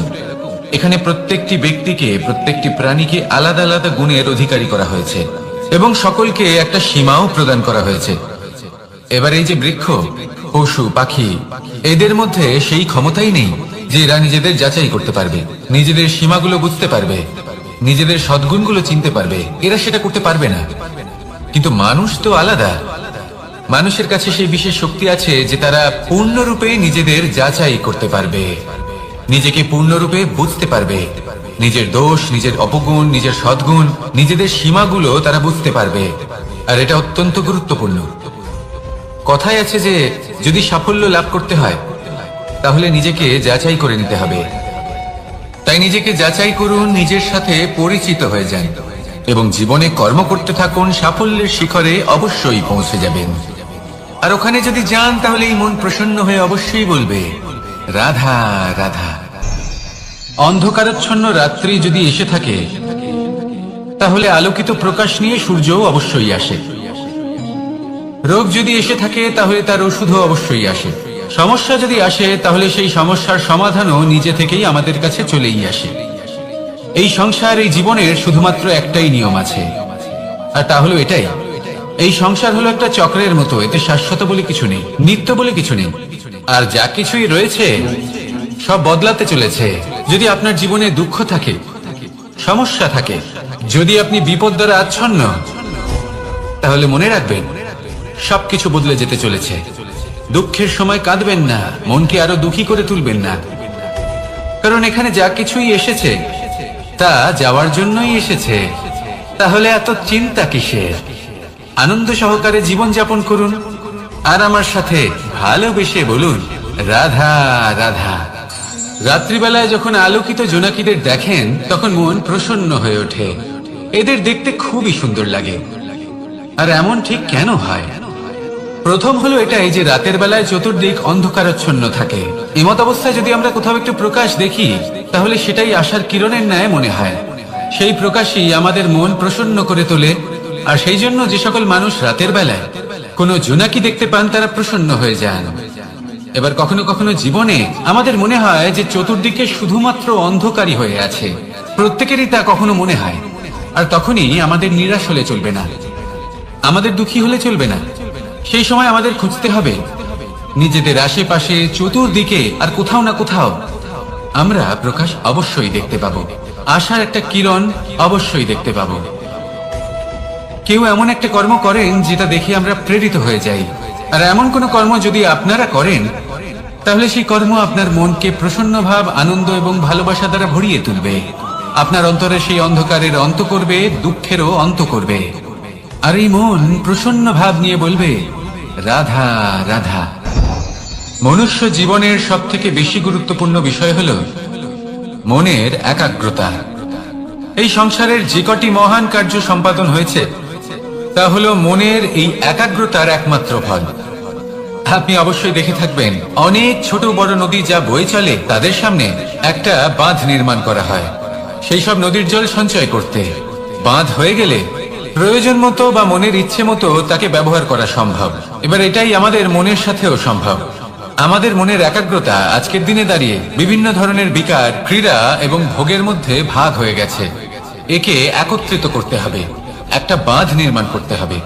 এখানে প্রত্যেকটি ব্যক্তিকে, প্রত্যেকটি প্রাণীকে আলাদা আলাদা গুণের অধিকারী করা হয়েছে এবং সকলকে একটা সীমাও প্রদান করা হয়েছে। এবার এই যে বৃক্ষ, পশু, পাখি, এদের মধ্যে সেই ক্ষমতাই নেই যে এরা নিজেদের যাচাই করতে পারবে, নিজেদের সীমাগুলো বুঝতে পারবে, নিজেদের সদ্গুণগুলো চিনতে পারবে। এরা সেটা করতে পারবে না। কিন্তু মানুষ তো আলাদা। মানুষের কাছে সেই বিশেষ শক্তি আছে যে তারা পূর্ণরূপে নিজেদের যাচাই করতে পারবে, নিজেকে পূর্ণরূপে বুঝতে পারবে, নিজের দোষ, নিজের অপগুণ, নিজের সদ্গুণ, নিজেদের সীমাগুলো তারা বুঝতে পারবে। আর এটা অত্যন্ত গুরুত্বপূর্ণ। কথায় আছে যে যদি সাফল্য লাভ করতে হয় তাহলে নিজেকে যাচাই করে নিতে হবে। তাই নিজেকে যাচাই করুন, নিজের সাথে পরিচিত হয়ে যান এবং জীবনে কর্ম করতে থাকুন। সাফল্যের শিখরে অবশ্যই পৌঁছে যাবেন। আর ওখানে যদি যান তাহলে এই মন প্রসন্ন হয়ে অবশ্যই বলবে, রাধা রাধা। অন্ধকারাচ্ছন্ন রাত্রি যদি এসে থাকে তাহলে আলোকিত প্রকাশ নিয়ে সূর্যও অবশ্যই আসে। রোগ যদি এসে থাকে তাহলে তার ওষুধও অবশ্যই আসে। সমস্যা যদি আসে তাহলে সেই সমস্যার সমাধানও নিজে থেকেই আমাদের কাছে চলেই আসে। এই সংসার, এই জীবনের শুধুমাত্র একটাই নিয়ম আছে, আর তা হলো এটাই, এই সংসার হলো একটা চক্রের মতো। এতে শাশ্বত বলে কিছু নেই, নিত্য বলে কিছু নেই। আর যা কিছুই রয়েছে সব বদলাতে চলেছে। যদি আপনার জীবনে দুঃখ থাকে, সমস্যা থাকে, যদি আপনি বিপদ দ্বারা আচ্ছন্ন, তাহলে মনে রাখবেন সবকিছু বদলে যেতে চলেছে। দুঃখের সময় কাঁদবেন না, মনকে আরো দুঃখী করে তুলবেন না, কারণ এখানে যা কিছুই এসেছে তা যাওয়ার জন্যই এসেছে। তাহলে এত চিন্তা কিসের? আনন্দ সহকারে জীবন যাপন করুন, আর আমার সাথে ভালোবেসে বলুন, রাধা রাধা। রাত্রিবেলায় যখন আলোকিত জোনাকিদের দেখেন তখন মন প্রসন্ন হয়ে ওঠে। এদের দেখতে খুবই সুন্দর লাগে। আর এমন ঠিক কেন হয়? প্রথম হলো এটাই যে রাতের বেলায় চতুর্দিক অন্ধকারাচ্ছন্ন থাকে। এমত অবস্থায় যদি আমরা কোথাও একটু প্রকাশ দেখি তাহলে সেটাই আশার কিরণের ন্যায় মনে হয়। সেই প্রকাশই আমাদের মন প্রসন্ন করে তোলে। আর সেই জন্য যে সকল মানুষ রাতের বেলায় কোনো জোনাকি দেখতে পান তারা প্রসন্ন হয়ে যান। এবার কখনো কখনো জীবনে আমাদের মনে হয় যে চতুর্দিকে শুধুমাত্র অন্ধকারই হয়ে আছে। প্রত্যেকেরই তা কখনো মনে হয়। আর তখনই আমাদের নিরাশ হলে চলবে না, আমাদের দুঃখী হলে চলবে না। সেই সময় আমাদের খুঁজতে হবে নিজেদের আশেপাশে, চতুর্দিকে আর কোথাও না কোথাও আমরা প্রকাশ অবশ্যই দেখতে পাবো। আশার একটা কিরণ অবশ্যই দেখতে পাবো। কেউ এমন একটা কর্ম করেন যেটা দেখে আমরা প্রেরিত হয়ে যাই। আর এমন কোন কর্ম যদি আপনারা করেন তাহলে সেই কর্ম আপনার মনকে প্রসন্ন ভাব, আনন্দ এবং ভালোবাসা দ্বারা ভরিয়ে তুলবে। আপনার অন্তরে সেই অন্ধকারের অন্ত করবে, দুঃখেরও অন্ত করবে। আর এই মন প্রসন্ন ভাব নিয়ে বলবে, রাধা রাধা। মনুষ্য জীবনের সব থেকে বেশি গুরুত্বপূর্ণ বিষয় হল মনের একাগ্রতা। এই সংসারের যে কটি মহান কার্য সম্পাদন হয়েছে তা হলো মনের এই একাগ্রতার একমাত্র ফল। আপনি অবশ্যই দেখে থাকবেন অনেক ছোট বড় নদী যা বয়ে চলে তাদের সামনে একটা বাঁধ নির্মাণ করা হয় সেই সব নদীর জল সঞ্চয় করতে। বাঁধ হয়ে গেলে প্রয়োজন মতো বা মনের ইচ্ছে মতো তাকে ব্যবহার করা সম্ভব। এবার এটাই আমাদের মনের সাথেও সম্ভব। আমাদের মনের একাগ্রতা আজকের দিনে দাঁড়িয়ে বিভিন্ন ধরনের বিকার, ক্রীড়া এবং ভোগের মধ্যে ভাগ হয়ে গেছে। একে একত্রিত করতে হবে, একটা বাঁধ নির্মাণ করতে হবে,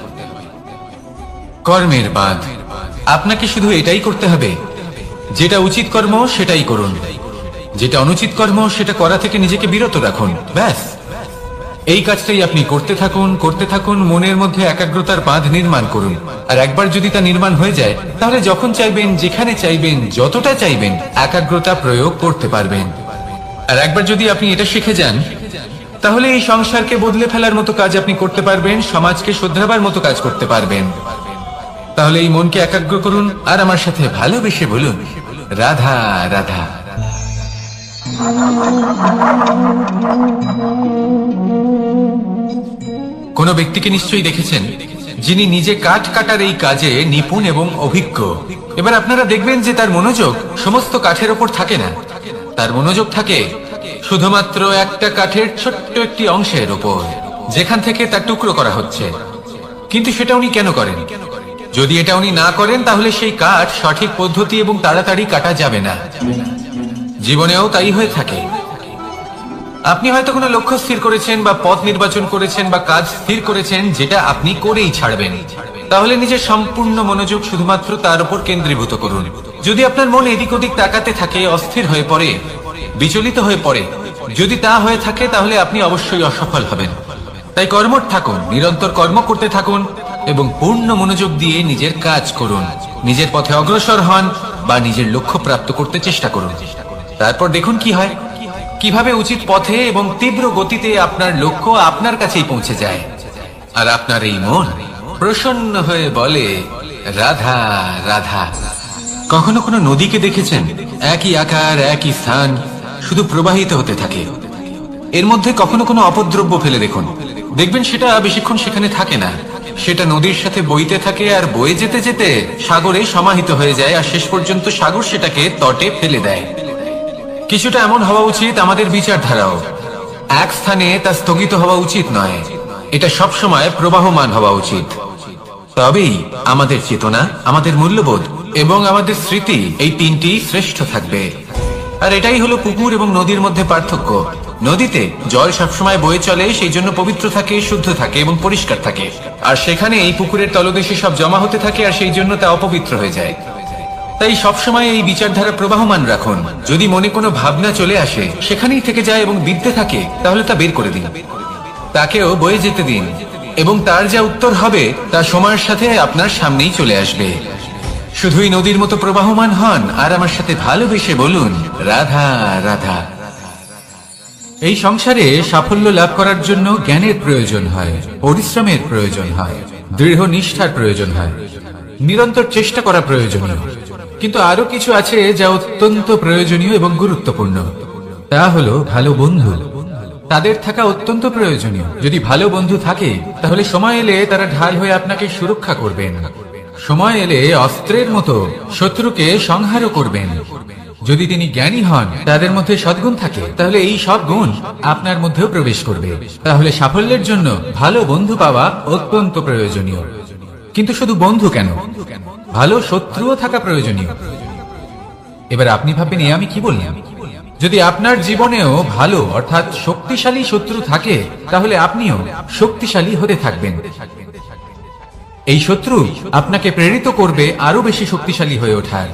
কর্মের বাঁধ। আপনাকে শুধু এটাই করতে হবে, যেটা উচিত কর্ম সেটাই করুন, যেটা অনুচিত কর্ম সেটা করা থেকে নিজেকে বিরত রাখুন। ব্যাস, এই কাজটাই আপনি করতে থাকুন, করতে থাকুন। মনের মধ্যে একাগ্রতার বাঁধ নির্মাণ করুন। আর একবার যদি তা নির্মাণ হয়ে যায় তাহলে যখন চাইবেন, যেখানে চাইবেন, যতটা চাইবেন একাগ্রতা প্রয়োগ করতে পারবেন। আর একবার যদি আপনি এটা শিখে যান তাহলে এই সংসারকে বদলে ফেলার মতো কাজ আপনি করতে পারবেন, সমাজকে শুধরাবার মতো কাজ করতে পারবেন। তাহলে এই মনকে একাগ্র করুন আর আমার সাথে ভালোবেসে বলুন, রাধা রাধা। কোন ব্যক্তিকে নিশ্চয়ই দেখেছেন যিনি নিজে কাঠ কাটার এই কাজে নিপুণ এবং অভিজ্ঞ। এবার আপনারা দেখবেন যে তার মনোযোগ সমস্ত কাঠের ওপর থাকে না, তার মনোযোগ থাকে শুধুমাত্র একটা কাঠের ছোট্ট একটি অংশের ওপর, যেখান থেকে তার টুকরো করা হচ্ছে। কিন্তু সেটা উনি কেন করেন? যদি এটা উনি না করেন তাহলে সেই কাঠ সঠিক পদ্ধতি এবং তাড়াতাড়ি কাটা যাবে না। জীবনেও তাই হয়ে থাকে। আপনি হয়তো কোনো লক্ষ্য স্থির করেছেন বা পথ নির্বাচন করেছেন বা কাজ স্থির করেছেন যেটা আপনি করেই ছাড়বেন। তাহলে নিজের সম্পূর্ণ মনোযোগ শুধুমাত্র তার উপর কেন্দ্রীভূত করুন। যদি আপনার মন এদিক ওদিক তাকাতে থাকে, অস্থির হয়ে পড়ে, বিচলিত হয়ে পড়ে, যদি তা হয়ে থাকে তাহলে আপনি অবশ্যই অসফল হবেন। তাই কর্মঠ থাকুন, নিরন্তর কর্ম করতে থাকুন এবং পূর্ণ মনোযোগ দিয়ে নিজের কাজ করুন। নিজের পথে অগ্রসর হন বা নিজের লক্ষ্য প্রাপ্ত করতে চেষ্টা করুন। তারপর দেখুন কি হয়, কিভাবে উচিত পথে এবং তীব্র গতিতে আপনার লক্ষ্য আপনার কাছেই পৌঁছে যায়। আর আপনার এই মন প্রসন্ন হয়ে বলে, রাধা রাধা। কখনো কোনো নদীকে দেখেছেন? একই আকার, একই স্থান, শুধু প্রবাহিত হতে থাকে। এর মধ্যে কখনো কোনো অপদ্রব্য ফেলে দেখুন, দেখবেন সেটা বেশিক্ষণ সেখানে থাকে না। সেটা নদীর সাথে বইতে থাকে আর বয়ে যেতে যেতে সাগরে সমাহিত হয়ে যায় আর শেষ পর্যন্ত সাগর সেটাকে তটে ফেলে দেয়। কিছুটা এমন হওয়া উচিত আমাদের বিচারধারাও। এক স্থানে তা স্থগিত হওয়া উচিত নয়, এটা সবসময় প্রবাহমান হওয়া উচিত। তবেই আমাদের চেতনা, আমাদের মূল্যবোধ এবং আমাদের স্মৃতি এই তিনটি শ্রেষ্ঠ থাকবে। আর এটাই হলো পুকুর এবং নদীর মধ্যে পার্থক্য। নদীতে জল সবসময় বয়ে চলে, সেই জন্য পবিত্র থাকে, শুদ্ধ থাকে এবং পরিষ্কার থাকে। আর সেখানে এই পুকুরের তলদেশে সব জমা হতে থাকে আর সেই জন্য তা অপবিত্র হয়ে যায়। তাই সবসময় এই বিচারধারা প্রবাহমান রাখুন। যদি মনে কোনো ভাবনা চলে আসে, সেখানেই থেকে যায় এবং বিদ্যে থাকে, তাহলে তা বের করে দিন, তাকেও বয়ে যেতে দিন এবং তার যা উত্তর হবে তা সময়ের সাথে আপনার সামনেই চলে আসবে। শুধুই নদীর মতো প্রবাহমান হন আর আমার সাথে ভালোবেসে বলুন, রাধা রাধা। এই সংসারে সাফল্য লাভ করার জন্য জ্ঞানের প্রয়োজন হয়, পরিশ্রমের প্রয়োজন হয়, দৃঢ় নিষ্ঠার প্রয়োজন হয়। নিরন্তর চেষ্টা করা প্রয়োজনীয়। কিন্তু আরো কিছু আছে যা অত্যন্ত প্রয়োজনীয় এবং গুরুত্বপূর্ণ। তা হলো ভালো বন্ধু। তাদের থাকা অত্যন্ত প্রয়োজনীয়। যদি ভালো বন্ধু থাকে তাহলে সময় এলে তারা ঢাল হয়ে আপনাকে সুরক্ষা করবেন। সময় এলে অস্ত্রের মতো শত্রুকে সংহারও করবেন। যদি তিনি জ্ঞানী হন, তাদের মধ্যে সদ্গুণ থাকে, তাহলে এই সব গুণ আপনার মধ্যেও প্রবেশ করবে। তাহলে সাফল্যের জন্য ভালো বন্ধু পাওয়া অত্যন্ত প্রয়োজনীয়। কিন্তু শুধু বন্ধু কেন, ভালো শত্রুও থাকা প্রয়োজনীয়। এবার আপনি ভাববেন, আমি কি বললাম? যদি আপনার জীবনেও ভালো অর্থাৎ শক্তিশালী শত্রু থাকে, তাহলে আপনিও শক্তিশালী হতে থাকবেন। এই শত্রু আপনাকে প্রেরিত করবে আরো বেশি শক্তিশালী হয়ে ওঠার।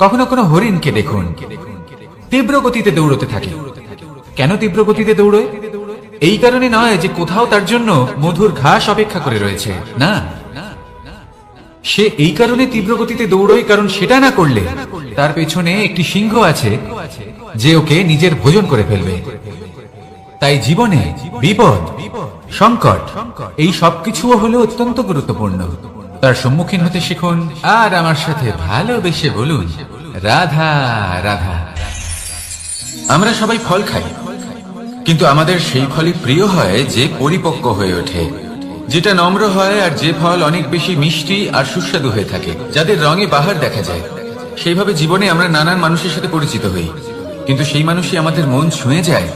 কখনো কোনো হরিণকে দেখুন, তীব্র গতিতে দৌড়তে থাকে। কেন তীব্র গতিতে দৌড়ে? এই কারণে নয় যে কোথাও তার জন্য মধুর ঘাস অপেক্ষা করে রয়েছে, না। সে এই কারণে তীব্র গতিতে দৌড়য় কারণ সেটা না করলে তার পেছনে একটি সিংহ আছে যে ওকে নিজের ভোজন করে ফেলবে। তাই জীবনে বিপদ, সংকট, এই সবকিছুও হলো অত্যন্ত গুরুত্বপূর্ণ। তার সম্মুখীন হতে শিখুন আর আমার সাথে ভালোবেসে বলুন, রাধা রাধা। আমরা সবাই ফল খাই, কিন্তু আমাদের সেই ফলই প্রিয় হয় যে পরিপক্ক হয়ে ওঠে, যেটা নম্র হয়, আর যে ফল অনেক বেশি মিষ্টি আর সুস্বাদু হয়ে থাকে, যাদের রঙে বাহার দেখা যায়। সেইভাবে জীবনে আমরা নানান মানুষের সাথে পরিচিত হই, কিন্তু সেই মানুষই আমাদের মন ছুঁয়ে যায়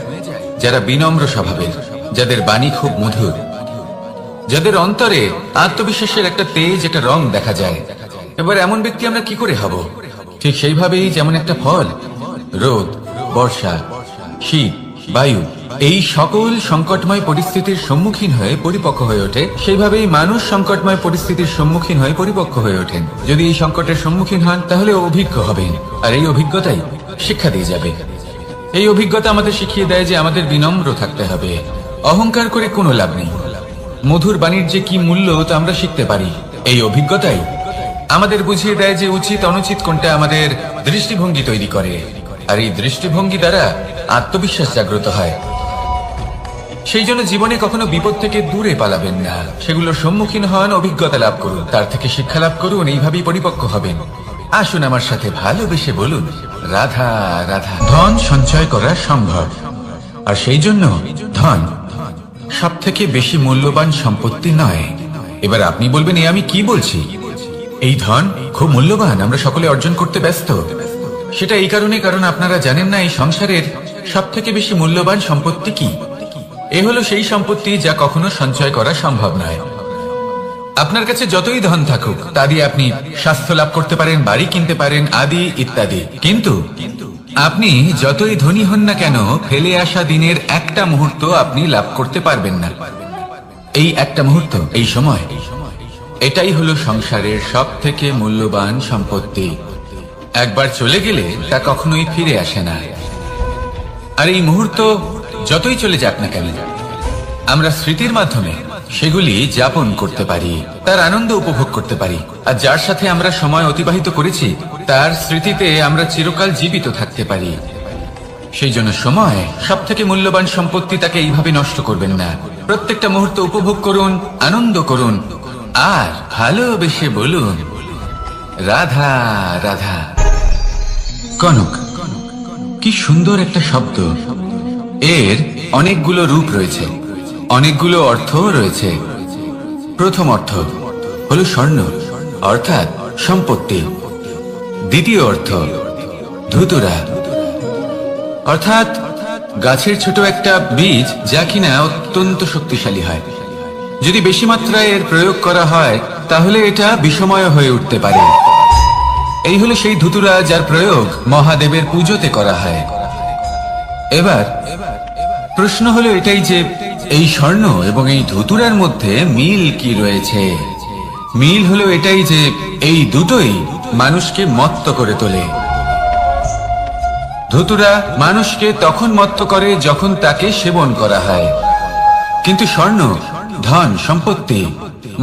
যারা বিনম্র স্বভাবের, যাদের বাণী খুব মধুর, যাদের অন্তরে আত্মবিশ্বাসের একটা তেজ, একটা রং দেখা যায়। এবার এমন ব্যক্তি আমরা কি করে হব? ঠিক সেইভাবেই যেমন একটা ফল রোদ, বর্ষা, শীত, বায়ু, এই সকল সংকটময় পরিস্থিতির সম্মুখীন হয়ে পরিপক্ক হয়ে ওঠে, সেইভাবেই মানুষ সংকটময় পরিস্থিতির সম্মুখীন হয়ে পরিপক্ক হয়ে ওঠেন। যদি এই সংকটের সম্মুখীন হন তাহলে অভিজ্ঞ হবেন, আর এই অভিজ্ঞতাই শিক্ষা দিয়ে যাবে। এই অভিজ্ঞতা আমাদের শিখিয়ে দেয় যে আমাদের বিনম্র থাকতে হবে। অহংকার করে কোনো লাভ নেই। মধুর বাণীর যে কি মূল্য তা আমরা শিখতে পারি। এই অভিজ্ঞতাই আমাদের বুঝিয়ে দেয় যে উচিত অনুচিত কোনটা, আমাদের দৃষ্টিভঙ্গি তৈরি করে, আর এই দৃষ্টিভঙ্গি দ্বারা আত্মবিশ্বাস জাগ্রত হয়। সেই জন্য জীবনে কখনো বিপদ থেকে দূরে পালাবেন না, সেগুলোর সম্মুখীন হন, অভিজ্ঞতা লাভ করুন, তার থেকে শিক্ষা লাভ করুন, এইভাবেই পরিপক্ক হবেন। আসুন আমার সাথে ভালোবেসে বলুন, রাধা রাধা। ধন সঞ্চয় করা সম্ভব, আর সেই জন্য ধন সব থেকে বেশি মূল্যবান সম্পত্তি নয়। এবার আপনি বলবেন, আমি কি বলছি? এই ধন খুব মূল্যবান, আমরা সকলে অর্জন করতে ব্যস্ত। সেটা এই কারণে, কারণ আপনারা জানেন না এই সংসারের সব থেকে বেশি মূল্যবান সম্পত্তি কি। এ হলো সেই সম্পত্তি যা কখনো সঞ্চয় করা সম্ভব নয়। আপনার কাছে যতই ধন থাকুক তা দিয়ে আপনি স্বাস্থ্য লাভ করতে পারেন, বাড়ি কিনতে পারেন, আদি ইত্যাদি, কিন্তু আপনি যতই ধনী হন না কেন, ফেলে আসা দিনের একটা মুহূর্ত আপনি লাভ করতে পারবেন না। এই একটা মুহূর্ত, এই সময়, এটাই হলো সংসারের সব থেকে মূল্যবান সম্পত্তি। একবার চলে গেলে তা কখনোই ফিরে আসে না। আর এই মুহূর্ত যতই চলে যাক না কেন, আমরা স্মৃতির মাধ্যমে সেগুলি যাপন করতে পারি, তার আনন্দ উপভোগ করতে পারি, আর যার সাথে আমরা সময় অতিবাহিত করেছি তার স্মৃতিতে আমরা চিরকাল জীবিত থাকতে পারি। সেই জন্য সময় সব থেকে মূল্যবান সম্পত্তি, তাকে এইভাবে নষ্ট করবেন না। প্রত্যেকটা মুহূর্ত উপভোগ করুন, আনন্দ করুন, আর ভালোবেসে বলুন, রাধা রাধা। কনক, কি সুন্দর একটা শব্দ। এর অনেকগুলো রূপ রয়েছে, অনেকগুলো অর্থ রয়েছে। প্রথম অর্থ হলো স্বর্ণ, অর্থাৎ সম্পত্তি। দ্বিতীয় অর্থ ধুতুরা, অর্থাৎ গাছের ছোট একটা বীজ, যা কিনা অত্যন্ত শক্তিশালী হয়। যদি বেশি মাত্রায় এর প্রয়োগ করা হয় তাহলে এটা বিষময় হয়ে উঠতে পারে। এই হলো সেই ধুতুরা যার প্রয়োগ মহাদেবের পুজোতে করা হয়। এবার প্রশ্ন হলো এটাই যে এই স্বর্ণ এবং এই ধুতুরার মধ্যে মিল কি রয়েছে? মিল হলো এটাই যে এই দুটোই মানুষকে মত্ত করে তোলে। ধুতুরা মানুষকে তখন মত্ত করে যখন তাকে সেবন করা হয়, কিন্তু স্বর্ণ, ধন, সম্পত্তি,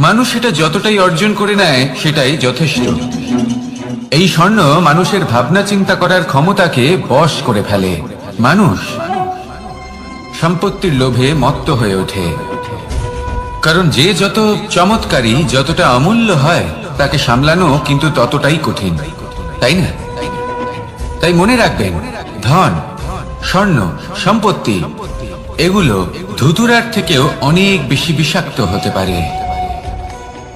মানুষ এটা যতটাই অর্জন করে নেয় সেটাই যথেষ্ট। এই স্বর্ণ মানুষের ভাবনা চিন্তা করার ক্ষমতাকে বশ করে ফেলে। মানুষ সম্পত্তির লোভে মত্ত হয়ে ওঠে, কারণ যে যত চমৎকারী, যতটা অমূল্য হয়, তাকে সামলানো কিন্তু ততটাই কঠিন, তাই না? তাই মনে রাখবেন, ধন, স্বর্ণ, সম্পত্তি এগুলো ধুতুরার থেকেও অনেক বেশি বিষাক্ত হতে পারে।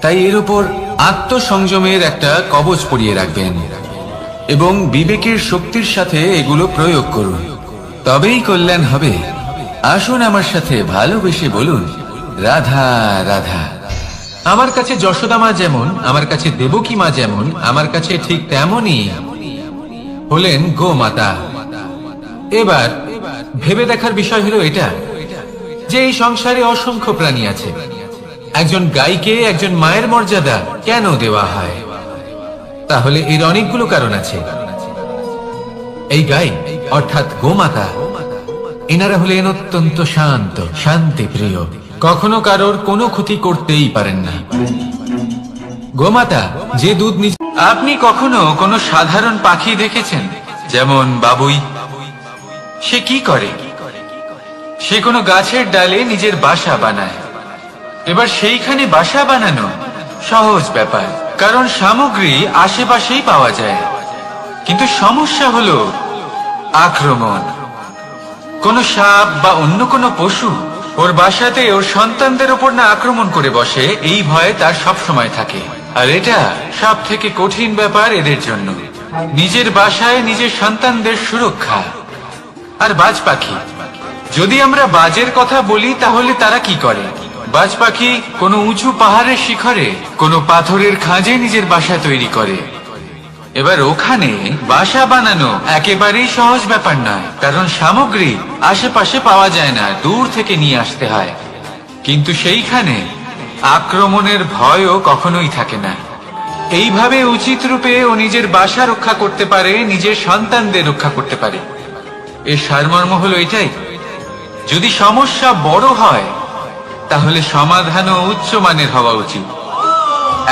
তাই এর উপর আত্মসংযমের একটা কবচ পরিয়ে রাখবেন এবং বিবেকের শক্তির সাথে এগুলো প্রয়োগ করুন, তবেই কল্যাণ হবে। আসুন আমার সাথে ভালোবেসে বলুন, রাধা রাধা। আমার কাছে যশোদা মা যেমন, আমার কাছে দেবকী মা যেমন, আমার কাছে ঠিক তেমনই হলেন গোমাতা। এবার ভেবে দেখার বিষয় হলো এটা যে এই সংসারে অসংখ্য প্রাণী আছে, একজন গাইকে একজন মায়ের মর্যাদা কেন দেওয়া হয়? তাহলে এর অনেকগুলো কারণ আছে। এই গাই অর্থাৎ গোমাতা, এনারা হলেন অত্যন্ত শান্ত, শান্তি প্রিয়, কখনো কারোর কোনো ক্ষতি করতেই পারেন না। গোমাতা যে দুধ আপনি কখনো কোনো সাধারণ পাখি দেখেছেন, যেমন বাবুই? সে কি করে? সে কোনো গাছের ডালে নিজের বাসা বানায়। এবার সেইখানে বাসা বানানো সহজ ব্যাপার, কারণ সামগ্রী আশেপাশেই পাওয়া যায়। কিন্তু সমস্যা হলো আক্রমণ। কোনো সাপ বা অন্য কোনো পশু ওর বাসাতে ওর সন্তানদের উপর না আক্রমণ করে বসে, এই ভয়ে তার সব সময় থাকে। আর এটা সব থেকে কঠিন ব্যাপার এদের জন্য, নিজের বাসায় নিজের সন্তানদের সুরক্ষা। আর বাজ পাখি, যদি আমরা বাজের কথা বলি তাহলে তারা কি করে? বাজ পাখি কোনো উঁচু পাহাড়ের শিখরে, কোনো পাথরের খাঁজে নিজের বাসা তৈরি করে। এবার ওখানে বাসা বানানো একেবারেই সহজ ব্যাপার নয়, কারণ সামগ্রী আশেপাশে পাওয়া যায় না, দূর থেকে নিয়ে আসতে হয়। কিন্তু সেইখানে আক্রমণের ভয়ও কখনোই থাকে না। এইভাবে উচিত রূপে ও নিজের বাসা রক্ষা করতে পারে, নিজের সন্তানদের রক্ষা করতে পারে। এর সারমর্ম হলো এটাই, যদি সমস্যা বড় হয় তাহলে সমাধানও উচ্চমানের হওয়া উচিত।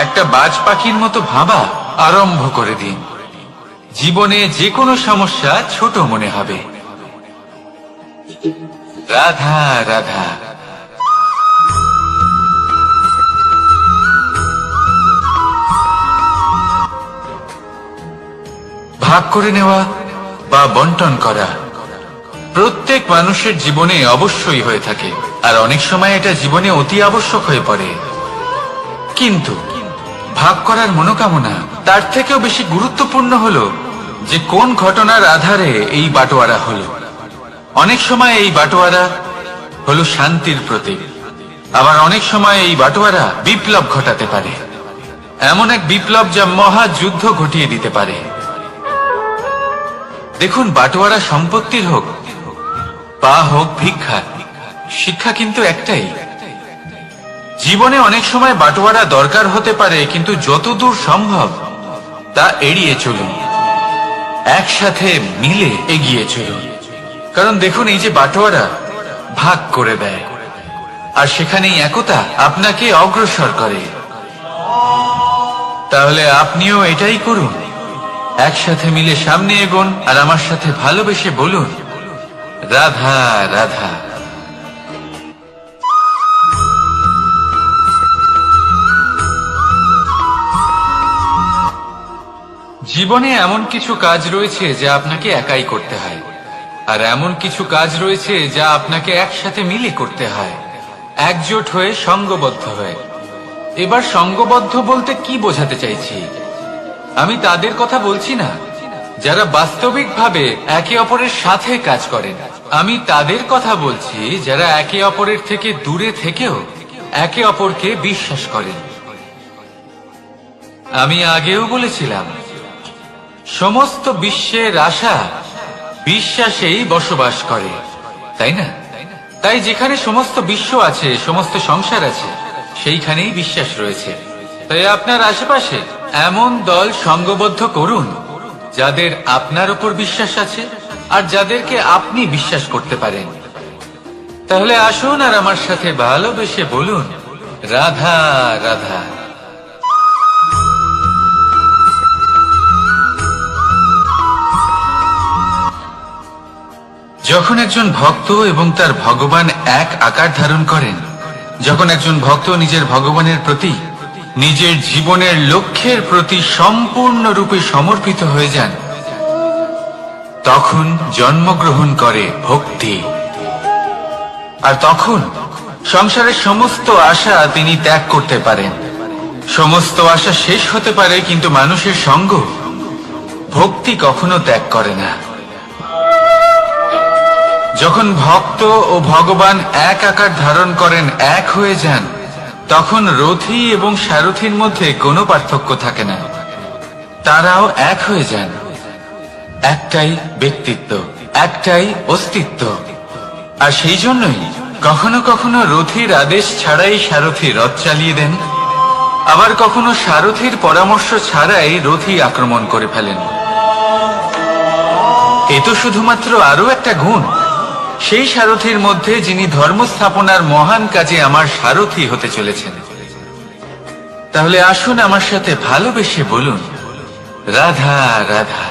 একটা বাজ পাখির মতো ভাবা আরম্ভ করে দিন, জীবনে যে কোনো সমস্যা ছোট মনে হবে। রাধা রাধা। ভাগ করে নেওয়া বা বন্টন করা প্রত্যেক মানুষের জীবনে অবশ্যই হয়ে থাকে, আর অনেক সময় এটা জীবনে অতি আবশ্যক হয়ে পড়ে। কিন্তু ভাগ করার মনোকামনা তার থেকেও বেশি গুরুত্বপূর্ণ হলো যে কোন ঘটনার আধারে এই বাটোয়ারা হলো। অনেক সময় এই বাটোয়ারা হলো শান্তির প্রতীক, আবার অনেক সময় এই বাটোয়ারা বিপ্লব ঘটাতে পারে, এমন এক বিপ্লব যা মহাযুদ্ধ ঘটিয়ে দিতে পারে। দেখুন, বাটোয়ারা সম্পত্তির হোক বা হোক ভিক্ষা, শিক্ষা কিন্তু একটাই। জীবনে অনেক সময় বাটোয়ারা দরকার হতে পারে, কিন্তু যতদূর সম্ভব তা এড়িয়ে চলুন, একসাথে মিলে এগিয়ে চলুন। কারণ দেখুন, এই যে বাটোয়ারা ভাগ করে দেয়, আর সেখানেই একতা আপনাকে অগ্রসর করে। তাহলে আপনিও এটাই করুন, একসাথে মিলে সামনে এগোন, আর আমার সাথে ভালোবেসে বলুন, রাধা রাধা। জীবনে এমন কিছু কাজ রয়েছে যা আপনাকে একাই করতে হয়, আর এমন কিছু কাজ রয়েছে যা আপনাকে একসাথে মিলে করতে হয়, একজোট হয়ে, সঙ্গবদ্ধ হয়ে। এবার সঙ্গবদ্ধ বলতে কি বোঝাতে চাইছি? আমি তাদের কথা বলছি না যারা বাস্তবিকভাবে একে অপরের সাথে কাজ করেন, আমি তাদের কথা বলছি যারা একে অপরের থেকে দূরে থেকেও একে অপরকে বিশ্বাস করেন। আমি আগেও বলেছিলাম, সমস্ত বিশ্বের আশা বিশ্বাসেই বসবাস করে, তাই না? তাই যেখানে সমস্ত বিশ্ব আছে, সমস্ত সংসার আছে, সেইখানেই বিশ্বাস রয়েছে। তাই আপনার আশেপাশে এমন দল সঙ্গবদ্ধ করুন যাদের আপনার উপর বিশ্বাস আছে আর যাদেরকে আপনি বিশ্বাস করতে পারেন। তাহলে আসুন আর আমার সাথে ভালোবেসে বলুন, রাধা রাধা। যখন একজন ভক্ত এবং তার ভগবান এক আকার ধারণ করেন, যখন একজন ভক্ত নিজের ভগবানের প্রতি নিজের জীবনের লক্ষ্যের প্রতি সম্পূর্ণরূপে সমর্পিত হয়ে যান, তখন জন্মগ্রহণ করে ভক্তি। আর তখন সংসারের সমস্ত আশা তিনি ত্যাগ করতে পারেন। সমস্ত আশা শেষ হতে পারে, কিন্তু মানুষের সঙ্গ ভক্তি কখনো ত্যাগ করে না। যখন ভক্ত ও ভগবান এক আকার ধারণ করেন, এক হয়ে যান, তখন রথী এবং সারথীর মধ্যে কোনো পার্থক্য থাকে না। তারাও এক হয়ে যান। একটাই ব্যক্তিত্ব, একটাই অস্তিত্ব। আর সেই জন্যই কখনো কখনো রথীর আদেশ ছাড়াই সারথী রথ চালিয়ে দেন, আবার কখনো সারথীর পরামর্শ ছাড়াই রথী আক্রমণ করে ফেলেন। এ তো শুধুমাত্র আরো একটা গুণ সেই সারথীর মধ্যে, যিনি ধর্ম স্থাপনার মহান কাজে আমার সারথী হতে চলেছেন। তাহলে আসুন আমার সাথে ভালোবেসে বলুন, রাধা রাধা।